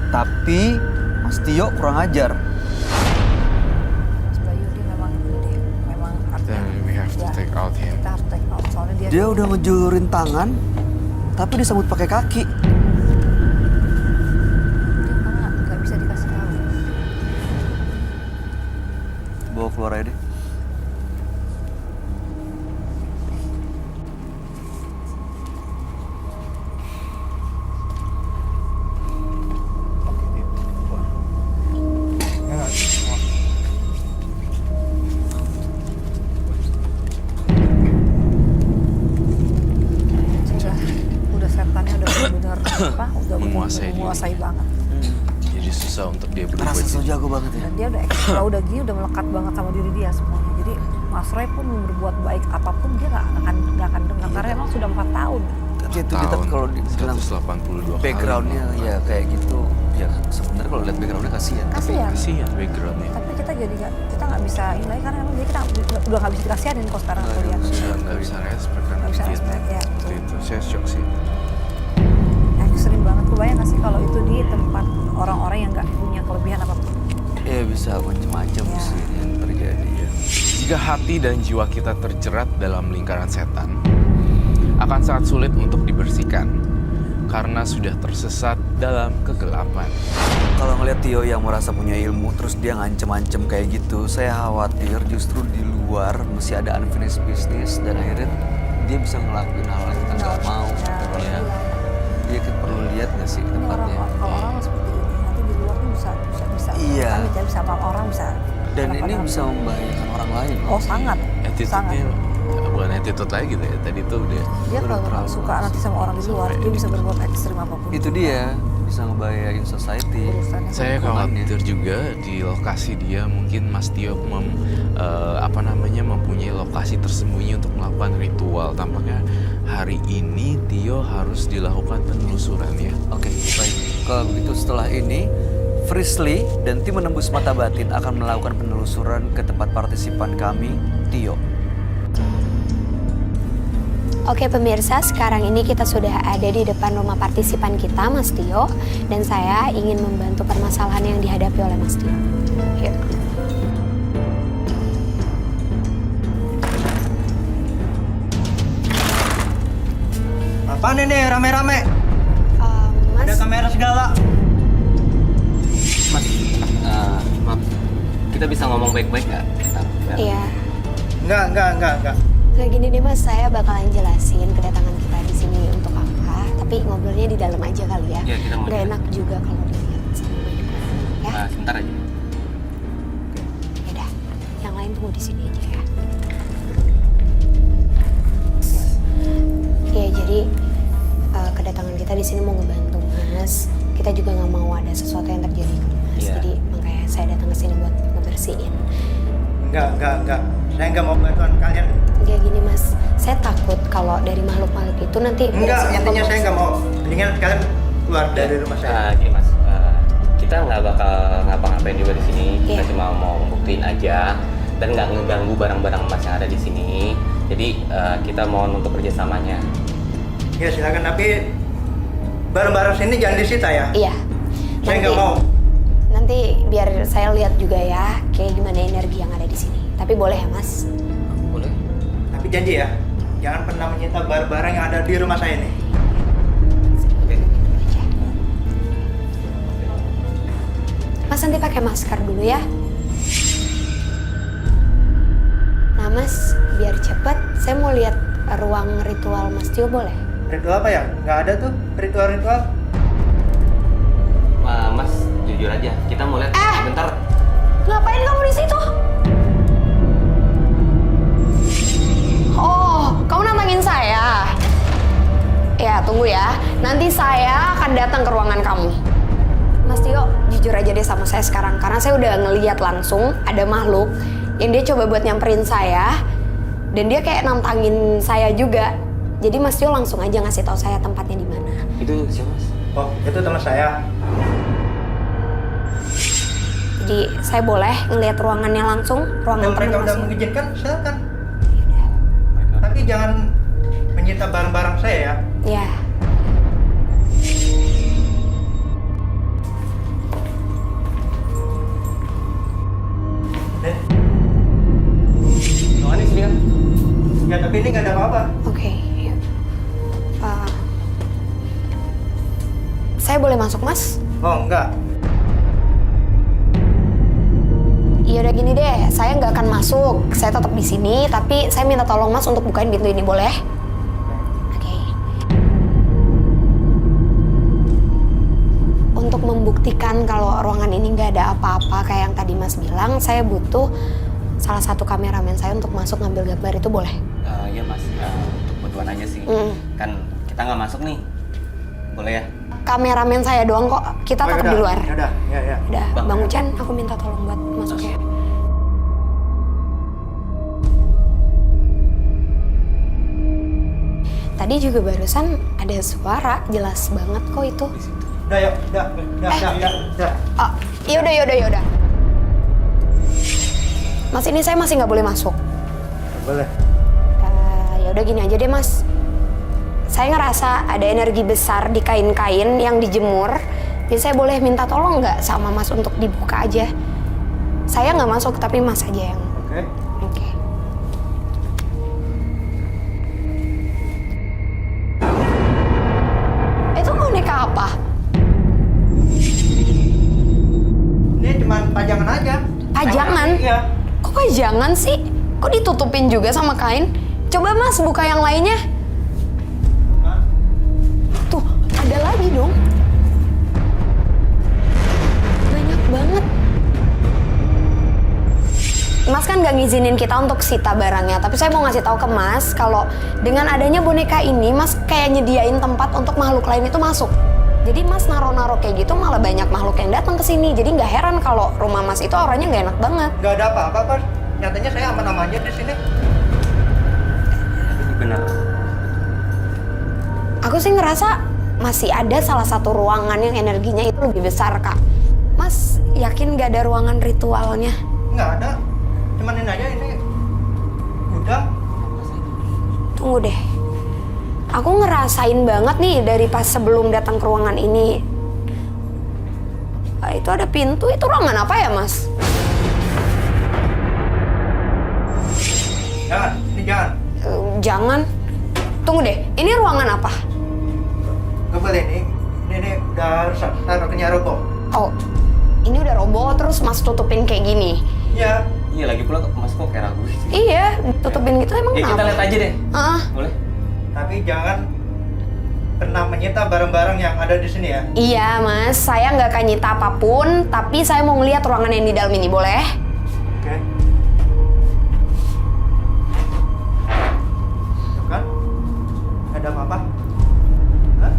Tapi Mas Tio kurang ajar. Mas Bayu dia memang ini deh. Memang Then we have to ya, take out him. kita harus take out soalnya dia. Dia udah ngejulurin tangan, tapi disambut pakai kaki. Dia nggak bisa dikasih tahu. Bawa keluar aja deh. Udah setannya udah benar apa? Udah Menguasai diri. menguasai banget. Jadi susah untuk dia berubah. Rasa so jago banget ya. Dan dia udah ekstra udah gini udah melekat banget sama diri dia semuanya. Jadi Mas Roy pun berbuat baik apapun dia nggak akan dengar karena emang sudah 4 tahun. Tapi itu kita kalau dibilang 182 backgroundnya kali. ya kayak gitu. Ya sebenarnya kalau lihat backgroundnya kasihan. Kasihan. Kasihan backgroundnya. Tapi kita jadi kita nggak bisa ini lagi karena emang kita udah nggak bisa dikasihanin kok sekarang aku lihat. Nggak bisa respect kan. Nggak bisa dia respect, ya. waktu itu saya shock sih. Ekstrim banget. Kebayang nggak sih kalau itu di tempat orang-orang yang nggak punya kelebihan apapun. Ya bisa macam-macam Ya. sih yang terjadi ya. Jika hati dan jiwa kita terjerat dalam lingkaran setan, akan sangat sulit untuk dibersihkan karena sudah tersesat dalam kegelapan. Kalau ngeliat Tio yang merasa punya ilmu terus dia ngancem-ngancem kayak gitu, saya khawatir justru di luar masih ada unfinished business dan akhirnya dia bisa ngelakuin hal yang kita nggak mau. Ya. Dia kita perlu lihat nggak sih Ini tempatnya? kalau orang seperti ini nanti di luar tuh bisa Iya. amit ya bisa sama orang bisa. Dan ini kenapa-napa. bisa membahayakan orang lain. Oh sangat. Attitude-nya bukan attitude lagi gitu ya. Tadi tuh udah Dia Udah kalau terlalu suka nanti sama orang di luar, sampai dia bisa berbuat ekstrim apapun. Itu dia bisa ngebahayain society. Urusannya. saya Lingkungannya. khawatir juga di lokasi dia mungkin Mas Tio mempunyai lokasi tersembunyi untuk melakukan ritual. Tampaknya hari ini Tio harus dilakukan penelusuran ya. Oke, baik. Kalau begitu setelah ini, Frisly dan tim menembus mata batin akan melakukan penelusuran ke tempat partisipan kami, Tio. Oke pemirsa, sekarang ini kita sudah ada di depan rumah partisipan kita, Mas Tio. Dan saya ingin membantu permasalahan yang dihadapi oleh Mas Tio. Yuk. Apaan ini rame-rame? Mas, Ada kamera segala. Mas, maaf, kita bisa ngomong baik-baik nggak? iya. Enggak. Nah gini deh Mas, saya bakalan jelasin kedatangan kita di sini untuk apa. Tapi ngobrolnya di dalam aja kali ya. Iya, kita mau Nggak di enak juga kalau dilihat sama banyak orang. Ya, Sebentar aja. yaudah. Yang lain tunggu di sini aja ya. Ya jadi kedatangan kita di sini mau ngebantu Mas. Kita juga nggak mau ada sesuatu yang terjadi ke Mas. Iya. Jadi makanya saya datang ke sini buat ngebersihin. Enggak. Saya enggak mau bantuan kalian. Kayak gini Mas, saya takut kalau dari makhluk-makhluk itu nanti Enggak, beresiko intinya ke saya Mas. Enggak mau. Mendingan kalian keluar dari rumah saya. Gini Mas, kita nggak bakal ngapa-ngapain juga di sini. Kita Iya. cuma mau buktiin aja dan nggak ngeganggu barang-barang Mas yang ada di sini. Jadi kita mohon untuk kerjasamanya. Ya silakan, tapi barang-barang sini jangan disita ya. Iya. Saya nggak mau. Nanti biar saya lihat juga ya, kayak gimana energi yang ada di sini. Tapi boleh ya Mas? Boleh? Tapi janji ya, jangan pernah menyita barang-barang yang ada di rumah saya nih. Oke. Mas nanti pakai masker dulu ya. Nah Mas, biar cepet, saya mau lihat ruang ritual Mas Tio boleh? Ritual apa ya? Nggak ada tuh ritual-ritual. Mas, jujur aja, kita mau lihat bentar. Ngapain kamu di situ? Oh, kamu nantangin saya? Ya, tunggu ya. Nanti saya akan datang ke ruangan kamu. Mas Tio, jujur aja deh sama saya sekarang. Karena saya udah ngeliat langsung ada makhluk yang dia coba buat nyamperin saya. Dan dia kayak nantangin saya juga. Jadi Mas Tio langsung aja ngasih tahu saya tempatnya di mana. Itu siapa, Mas? Oh, itu teman saya. Jadi saya boleh ngeliat ruangannya langsung, ruangan Kalau mereka teman udah Mas Tio. mengizinkan, silakan. Tapi jangan menyita barang-barang saya ya. Ya. Ruangannya sini kan? Ya tapi ini nggak ada apa-apa. Oke, yuk. Saya boleh masuk, Mas? Oh enggak. Iya udah gini deh, saya nggak akan masuk. Saya tetap di sini, tapi saya minta tolong Mas untuk bukain pintu ini, boleh? Oke. Untuk membuktikan kalau ruangan ini nggak ada apa-apa kayak yang tadi Mas bilang, saya butuh salah satu kameramen saya untuk masuk ngambil gambar, itu boleh? Iya Mas, untuk kebutuhan aja sih. Kan kita nggak masuk nih. Boleh ya? Kameramen saya doang kok, kita tetap di luar. Yaudah, ya. Udah, Bang. Bang Ucan, aku minta tolong buat masuk ya. Tadi juga barusan ada suara, jelas banget kok itu. Udah yuk, udah. Oh, yaudah. Mas, ini saya masih nggak boleh masuk. Boleh. Ya udah gini aja deh, Mas. Saya ngerasa ada energi besar di kain-kain yang dijemur. Jadi saya boleh minta tolong nggak sama Mas untuk dibuka aja? Saya nggak masuk, tapi Mas aja yang... Oke. Oke. Itu boneka apa? Ini cuma pajangan aja. Pajangan? Iya. Kok pajangan sih? Kok ditutupin juga sama kain? Coba Mas buka yang lainnya. Hah? Tuh, ada lagi dong. Banyak banget. Mas kan gak ngizinin kita untuk sita barangnya, tapi saya mau ngasih tahu ke Mas kalau dengan adanya boneka ini, Mas kayak nyediain tempat untuk makhluk lain itu masuk. Jadi Mas naro-naro kayak gitu malah banyak makhluk yang datang ke sini. Jadi nggak heran kalau rumah Mas itu auranya nggak enak banget. Nggak ada apa-apa, Pak. Nyatanya saya aman-aman aja di sini. Ini benar. Aku sih ngerasa masih ada salah satu ruangan yang energinya itu lebih besar, Kak. Mas yakin nggak ada ruangan ritualnya? Nggak ada. Cuman ini aja ini. Udah. Tunggu deh. Aku ngerasain banget nih dari pas sebelum datang ke ruangan ini. Itu ada pintu, itu ruangan apa ya, Mas? Jangan, ini jangan. Jangan. Tunggu deh, ini ruangan apa? Nggak boleh, ini udah rusak. Takutnya roboh. Oh, ini udah roboh terus Mas tutupin kayak gini. Iya. Iya, lagi pula Mas kok kayak ragu gitu. Iya, tutupin gitu emang Ya kita kenapa? lihat aja deh. Ah, Boleh? Tapi jangan pernah menyita barang-barang yang ada di sini ya. iya Mas, saya nggak akan nyita apapun, tapi saya mau ngeliat ruangan yang di dalam ini, boleh? Oke. Tuh kan? Nggak ada apa-apa. Hah?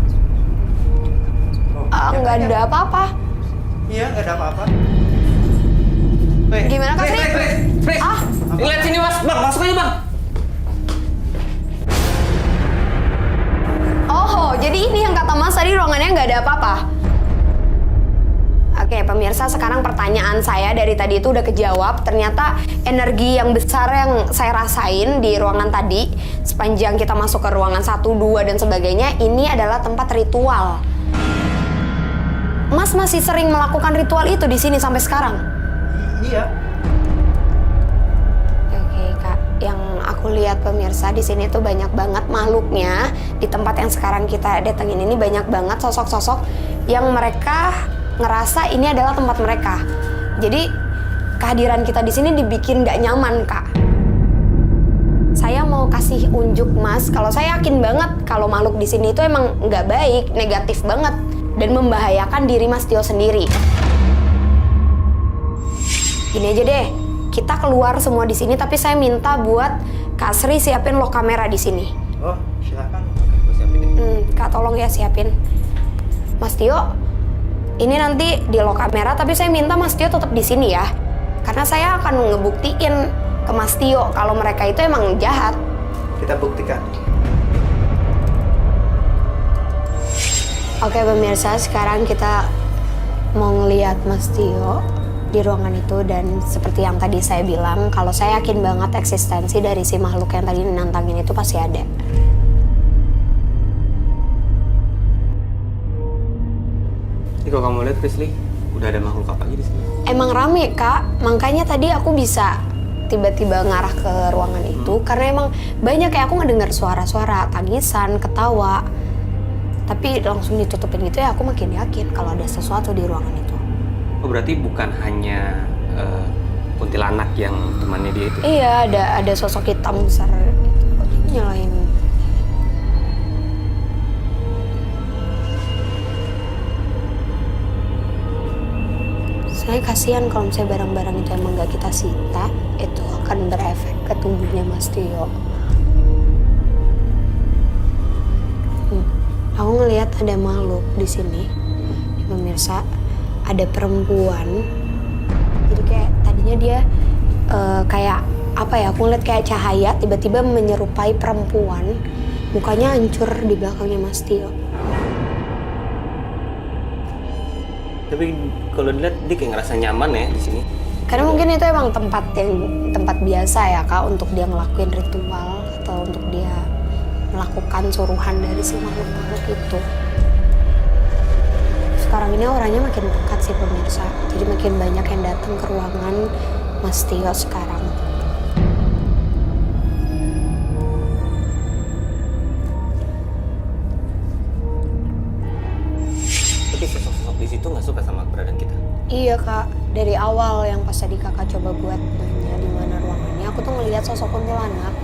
Oh, Nggak nyatanya. ada apa-apa. Iya, nggak ada apa-apa. Weh, Gimana Kak Sri? Please. Ah, Lihat sini Mas, Bang, masuk aja Bang. oh, jadi ini yang kata Mas tadi ruangannya nggak ada apa-apa. Oke, pemirsa, sekarang pertanyaan saya dari tadi itu udah kejawab. Ternyata energi yang besar yang saya rasain di ruangan tadi, sepanjang kita masuk ke ruangan 1, 2, dan sebagainya, ini adalah tempat ritual. Mas masih sering melakukan ritual itu di sini sampai sekarang? Iya. aku lihat pemirsa di sini tuh banyak banget makhluknya. Di tempat yang sekarang kita datengin ini banyak banget sosok-sosok yang mereka ngerasa ini adalah tempat mereka. Jadi kehadiran kita di sini dibikin gak nyaman, Kak. Saya mau kasih unjuk Mas, kalau saya yakin banget kalau makhluk di sini itu emang nggak baik, negatif banget dan membahayakan diri Mas Tio sendiri. Gini aja deh, kita keluar semua di sini, tapi saya minta buat Kak Sri siapin lock kamera di sini. Oh, silakan. Kak tolong ya siapin. Mas Tio, ini nanti di lock kamera, tapi saya minta Mas Tio tetap di sini ya, karena saya akan ngebuktiin ke Mas Tio kalau mereka itu emang jahat. Kita buktikan. Oke pemirsa, sekarang kita mau ngeliat Mas Tio di ruangan itu, dan seperti yang tadi saya bilang, kalau saya yakin banget eksistensi dari si makhluk yang tadi nantangin itu pasti ada. Ini kalau kamu lihat Prisly, udah ada makhluk apa aja di sini? Emang rame Kak, makanya tadi aku bisa tiba-tiba ngarah ke ruangan itu karena emang banyak kayak aku ngedengar suara-suara tangisan, ketawa. Tapi langsung ditutupin gitu ya, aku makin yakin kalau ada sesuatu di ruangan itu. Oh berarti bukan hanya kuntilanak yang temannya dia itu? Iya, ada sosok hitam besar gitu. Kok dia nyalain? Saya kasihan kalau misalnya barang-barang itu emang nggak kita sita, itu akan berefek ke tubuhnya Mas Tio. Aku ngelihat ada makhluk di sini, pemirsa, ada perempuan. Jadi kayak tadinya dia kayak apa ya? Aku ngeliat kayak cahaya, tiba-tiba menyerupai perempuan, mukanya hancur di belakangnya Mas Tio. Tapi kalau dilihat dia kayak ngerasa nyaman ya di sini. Karena mungkin itu emang tempat biasa ya Kak untuk dia ngelakuin ritual atau untuk dia melakukan suruhan dari si makhluk-makhluk itu. Sekarang ini orangnya makin dekat sih pemirsa, jadi makin banyak yang datang ke ruangan Mas Tio sekarang. Tapi sosok-sosok di situ nggak suka sama keberadaan kita. Iya Kak, dari awal yang pas tadi Kakak coba buat nanya di mana ruangannya, aku tuh ngelihat sosok kuntilanak.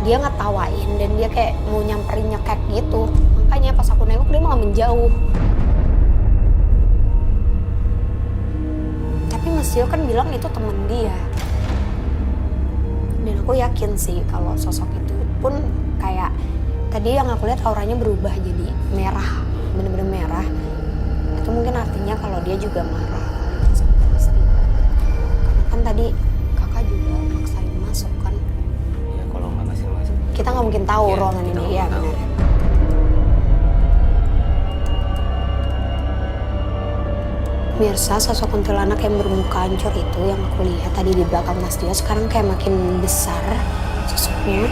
Dia ngetawain dan dia kayak mau nyamperin nyekek gitu. Makanya pas aku nengok dia malah menjauh. Tapi Mas Tio kan bilang itu temen dia. Dan aku yakin sih kalau sosok itu pun kayak tadi yang aku lihat auranya berubah jadi merah, bener-bener merah. Itu mungkin artinya kalau dia juga marah sama Mas Tio. Karena kan tadi kakak juga maksain masuk kan. Ya kalau nggak masih masuk. Kita nggak mungkin tahu Ya, ruangan kita ini, nggak ya tahu. benar. Mirsa, sosok kuntilanak yang bermuka hancur itu yang aku lihat tadi di belakang Mas Tio sekarang kayak makin besar sosoknya.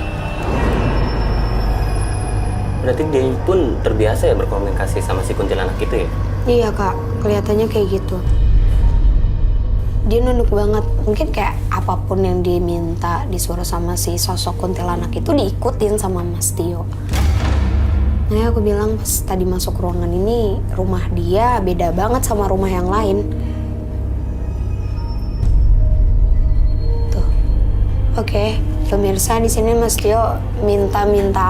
Berarti dia pun terbiasa ya berkomunikasi sama si kuntilanak itu ya? Iya Kak, kelihatannya kayak gitu. Dia nunduk banget, mungkin kayak apapun yang diminta disuruh sama si sosok kuntilanak itu diikutin sama Mas Tio. Nah aku bilang pas tadi masuk ruangan ini, rumah dia beda banget sama rumah yang lain. Tuh, oke, pemirsa di sini Mas Tio minta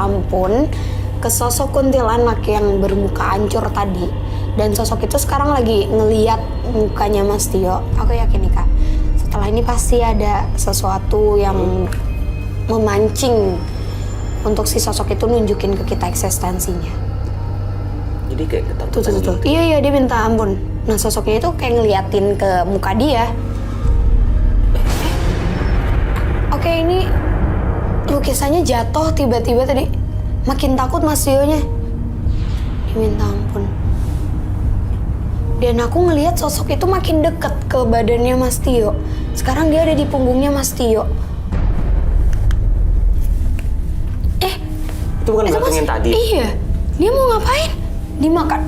ampun ke sosok kuntilanak yang bermuka hancur tadi. Dan sosok itu sekarang lagi ngeliat mukanya Mas Tio. Aku yakin nih Kak, setelah ini pasti ada sesuatu yang memancing untuk si sosok itu nunjukin ke kita eksistensinya. Jadi kayak ketakutan Tuh. gitu. Iya, dia minta ampun. Nah, sosoknya itu kayak ngeliatin ke muka dia. Oke, ini lukisannya jatuh tiba-tiba tadi. Makin takut Mas Tio-nya. Dia minta ampun. Dan aku ngelihat sosok itu makin deket ke badannya Mas Tio. Sekarang dia ada di punggungnya Mas Tio. Itu bukan belatung yang tadi? Iya. Dia mau ngapain? Dimakan.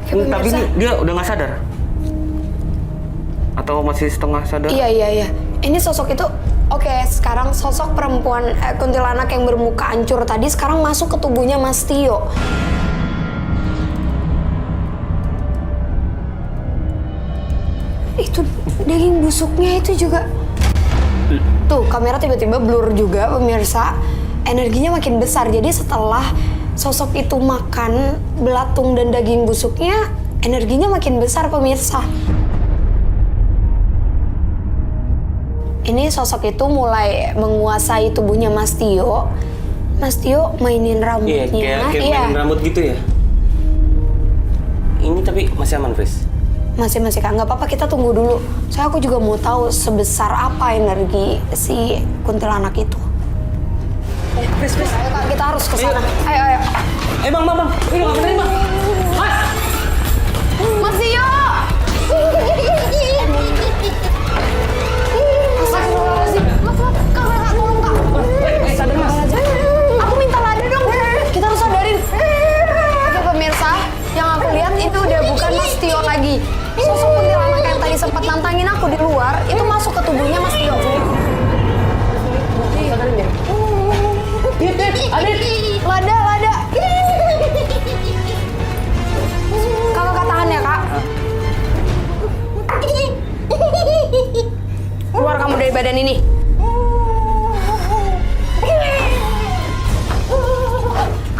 Tapi ini dia udah nggak sadar? Atau masih setengah sadar? Iya. Ini sosok itu, oke, sekarang sosok perempuan kuntilanak yang bermuka hancur tadi sekarang masuk ke tubuhnya Mas Tio. Itu daging busuknya itu juga. Tuh, kamera tiba-tiba blur juga pemirsa. Energinya makin besar. Jadi setelah sosok itu makan belatung dan daging busuknya, energinya makin besar pemirsa. Ini sosok itu mulai menguasai tubuhnya Mas Tio. Mas Tio mainin rambutnya. Iya, kayak mainin rambut gitu ya. Ini tapi masih aman, Fris? Masih Kak, nggak apa-apa, kita tunggu dulu. Soalnya aku juga mau tahu sebesar apa energi si kuntilanak itu. Pris. Ayo Kak, kita harus ke sana. Ayo. Bang. Ini nggak bener, Bang. Mas Tio! Mas, Kak, tolong Kak. Sadar, Mas. Aku minta lada dong. Kita harus sadarin. Oke pemirsa, yang aku lihat itu udah bukan Mas Tio lagi. Sosok kuntilanak yang tadi sempat nantangin aku di luar, itu masuk ke tubuhnya Mas Tio. Lada. Kakak tahan ya, Kak. Keluar kamu dari badan ini.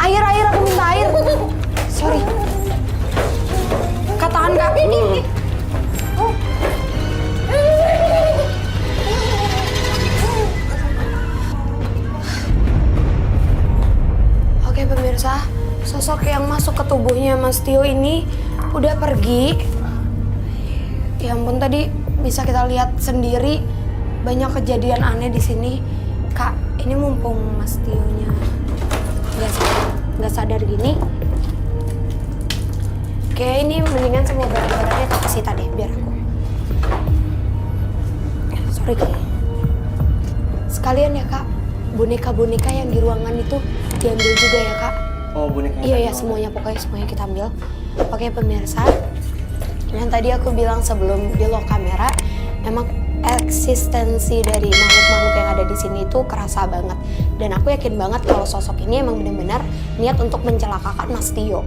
Air, aku minta air. Sorry. Kak, tahan, Kak. Oke pemirsa, sosok yang masuk ke tubuhnya Mas Tio ini udah pergi. Ya ampun, tadi bisa kita lihat sendiri banyak kejadian aneh di sini. Kak, ini mumpung Mas Tio-nya nggak sadar gini. Oke, ini mendingan semua barang-barangnya tak kasih tadi, biar aku. Sorry Kak. Sekalian ya Kak, boneka-boneka yang di ruangan itu diambil juga ya Kak. Oh, bonekanya? Iya, semuanya, pokoknya semuanya kita ambil. Oke pemirsa, yang tadi aku bilang sebelum di lock kamera, memang eksistensi dari makhluk-makhluk yang ada di sini itu kerasa banget. Dan aku yakin banget kalau sosok ini emang benar-benar niat untuk mencelakakan Mas Tio.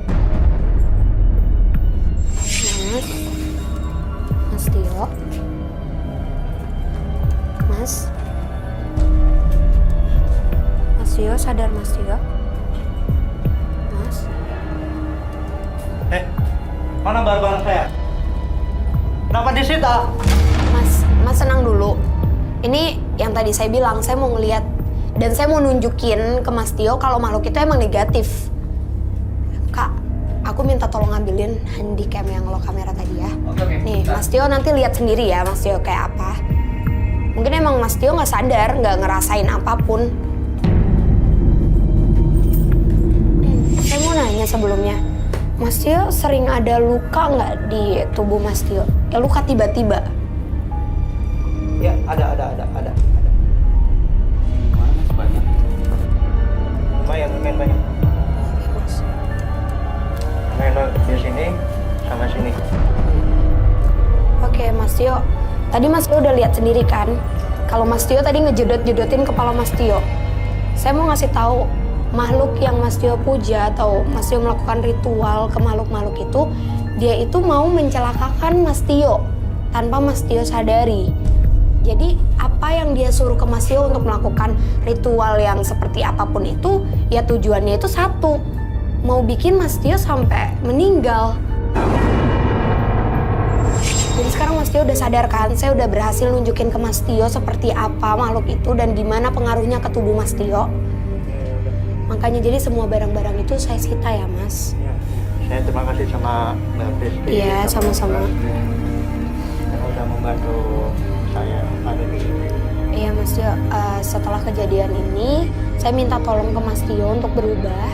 Mas Tio, Mas Tio, sadar Mas Tio? Mas? Mana barang-barang saya? Kenapa disita? Mas senang dulu. Ini yang tadi saya bilang, saya mau ngeliat dan saya mau nunjukin ke Mas Tio kalau makhluk itu emang negatif. Kak, aku minta tolong ambilin handycam yang lo kamera tadi ya. Oke. Nih, Mas Tio nanti lihat sendiri ya, Mas Tio kayak apa. Mungkin emang Mas Tio nggak sadar, nggak ngerasain apapun. Saya mau nanya sebelumnya, Mas Tio sering ada luka nggak di tubuh Mas Tio? Ya luka tiba-tiba. Ya, ada. Mana banyak? Lumayan banyak. Lumayan di sini sama sini. Oke, Mas Tio. Tadi Mas Tio udah lihat sendiri kan? Kalau Mas Tio tadi ngejedot-jedotin kepala Mas Tio. Saya mau ngasih tahu, makhluk yang Mas Tio puja atau Mas Tio melakukan ritual ke makhluk-makhluk itu, dia itu mau mencelakakan Mas Tio tanpa Mas Tio sadari. Jadi apa yang dia suruh ke Mas Tio untuk melakukan ritual yang seperti apapun itu, ya tujuannya itu satu, mau bikin Mas Tio sampai meninggal. Jadi sekarang Mas Tio udah sadar kan, saya udah berhasil nunjukin ke Mas Tio seperti apa makhluk itu dan gimana pengaruhnya ke tubuh Mas Tio. Makanya jadi semua barang-barang itu saya sita ya Mas. Ya, saya terima kasih sama Mbak Besti. Iya, sama-sama. Yang udah membantu saya ada di sini. Iya Mas Tio, setelah kejadian ini, saya minta tolong ke Mas Tio untuk berubah.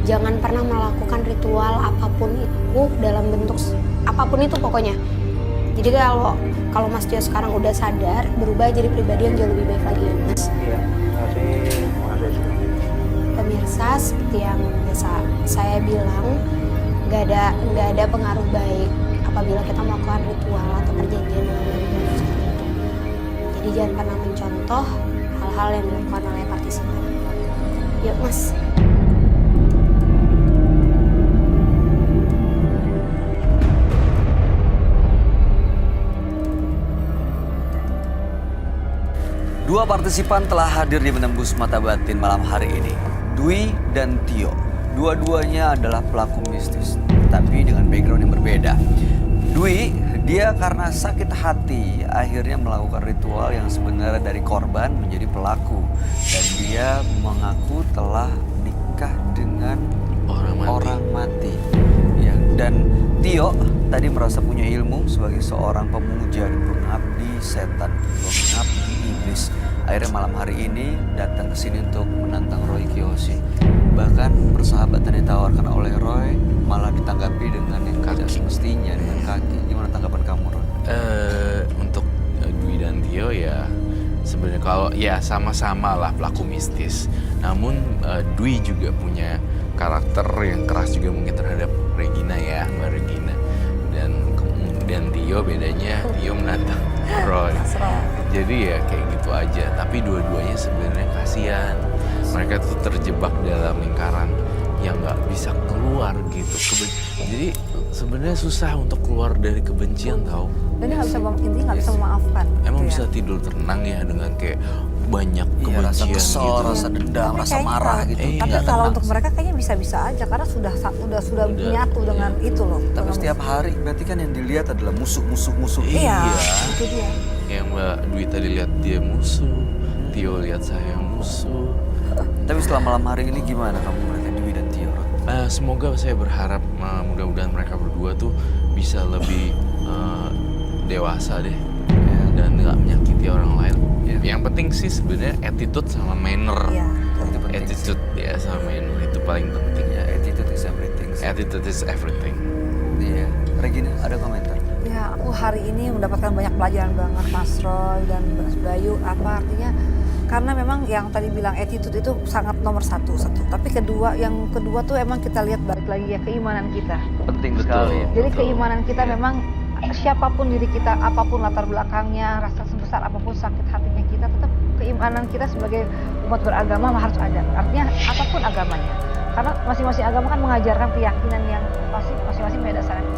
Jangan pernah melakukan ritual apapun itu dalam bentuk apapun itu pokoknya. Jadi kalau Mas Tio sekarang udah sadar, berubah jadi pribadi yang jauh lebih baik lagi ya Mas. Iya, terima kasih sekali. Pemirsa, seperti yang biasa saya bilang, nggak ada pengaruh baik apabila kita melakukan ritual atau perjanjian dengan makhluk seperti itu. Jadi jangan pernah mencontoh hal-hal yang dilakukan oleh partisipan. Yuk Mas. Dua partisipan telah hadir di Menembus Mata Batin malam hari ini. Dwi dan Tio. Dua-duanya adalah pelaku mistis, tapi dengan background yang berbeda. Dwi, dia karena sakit hati akhirnya melakukan ritual yang sebenarnya dari korban menjadi pelaku. Dan dia mengaku telah nikah dengan orang mati. Ya, dan Tio tadi merasa punya ilmu sebagai seorang pemuja dan pengabdi setan, pengabdi iblis. Akhirnya malam hari ini datang ke sini untuk menantang Roy Kiyoshi. Bahkan persahabatan yang ditawarkan oleh Roy malah ditanggapi dengan yang tidak semestinya, dengan kaki. Gimana tanggapan kamu, Roy? Untuk Dwi dan Tio ya sebenarnya kalau ya sama-sama lah pelaku mistis. Namun Dwi juga punya karakter yang keras juga mungkin terhadap Regina ya, Mbak Regina. Dan kemudian Tio bedanya Tio menantang Roy. Jadi ya kayak gitu aja. Tapi dua-duanya sebenarnya kasihan. Mereka tuh terjebak dalam lingkaran yang nggak bisa keluar gitu. Jadi sebenarnya susah untuk keluar dari kebencian tau. Dan dia intinya nggak bisa memaafkan. Emang gitu bisa ya. tidur tenang ya dengan kayak banyak Iya, kebencian rasa kesel, gitu. rasa dendam, Tapi rasa kayaknya marah kalau- gitu. Tapi Nggak kalau tenang. untuk mereka kayaknya bisa-bisa aja karena sudah menyatu dengan itu loh. Tapi dengan setiap hari berarti kan yang dilihat adalah musuh. Iya, Iya. itu dia. Yang Mbak Dwi tadi lihat dia musuh, Tio lihat saya musuh. Tapi setelah malam hari ini gimana kamu melihat Dwi dan Tio, Roy? Semoga saya berharap mudah-mudahan mereka berdua tuh bisa lebih dewasa deh dan nggak menyakiti orang lain. Yang penting sih sebenarnya attitude sama manner. Iya. Itu penting. Attitude ya sama manner itu paling penting. Ya, attitude is everything. Attitude is everything. Iya. Regina, ada komentar? Ya, aku hari ini mendapatkan banyak pelajaran banget Mas Roy dan Mas Bayu. Apa artinya? Karena memang yang tadi bilang attitude itu sangat nomor satu. Tapi yang kedua tuh emang kita lihat balik lagi ya keimanan kita. Penting sekali. Jadi keimanan kita memang siapapun diri kita, apapun latar belakangnya, rasa sebesar apapun sakit hatinya kita, tetap keimanan kita sebagai umat beragama harus ada. Artinya apapun agamanya. Karena masing-masing agama kan mengajarkan keyakinan yang pasti masing-masing punya dasarnya.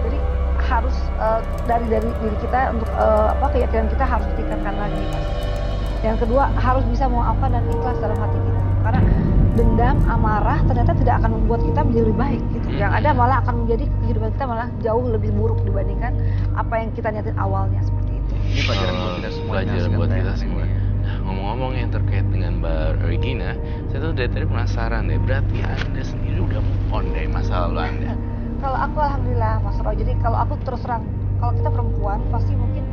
Jadi harus dari diri kita untuk keyakinan kita harus ditingkatkan lagi. Yang kedua harus bisa memaafkan dan ikhlas dalam hati kita. Karena dendam, amarah ternyata tidak akan membuat kita menjadi lebih baik gitu. Yang ada malah akan menjadi kehidupan kita malah jauh lebih buruk dibandingkan apa yang kita niatin awalnya seperti itu. Ini pelajaran buat kita semua. Pelajaran buat kita semua. Nah, ngomong-ngomong yang terkait dengan Mbak Regina, saya tuh dari tadi penasaran deh. Berarti Anda sendiri udah move on dari masa lalu Anda? Kalau aku alhamdulillah Mas Roy. Jadi kalau aku terus terang, kalau kita perempuan pasti mungkin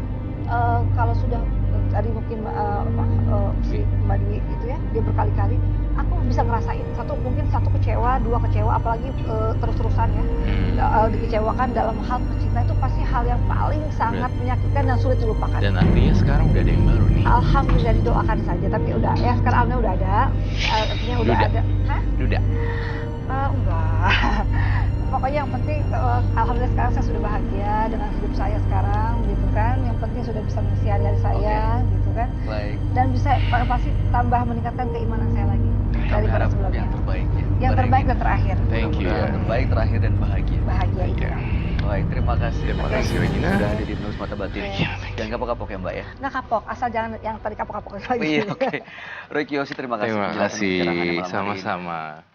kalau sudah tadi mungkin si Mbak Dwi itu ya, dia berkali-kali, aku bisa ngerasain mungkin satu kecewa, dua kecewa, apalagi terus-terusan ya, dikecewakan dalam hal percintaan itu pasti hal yang paling sangat menyakitkan dan sulit dilupakan. Dan artinya sekarang udah ada yang baru nih? Alhamdulillah didoakan saja, tapi udah ya sekarang alhamdulillah udah ada, artinya udah Duda. ada. Hah? Duda? Enggak. Pokoknya yang penting alhamdulillah sekarang saya sudah bahagia dengan hidup saya sekarang gitu kan. Yang penting sudah bisa mengisi hari-hari saya gitu kan. Baik. Dan bisa pasti tambah meningkatkan keimanan saya lagi daripada Harap sebelumnya. yang terbaik ya. Yang Mbak terbaik dan Regina. terakhir. Thank you. Mudah-mudahan terbaik, terakhir dan bahagia. Bahagia itu. Ya. Baik, terima kasih. Terima kasih, Regina. Sudah hadir di Menembus Mata Batin. Jangan kapok-kapok ya Mbak ya. Nggak kapok, asal jangan yang tadi kapok-kapok lagi. Iya, oke. Roy Kiyoshi, terima kasih. Terima penjelasan kasih. pencerahannya malam hari ini. Sama-sama.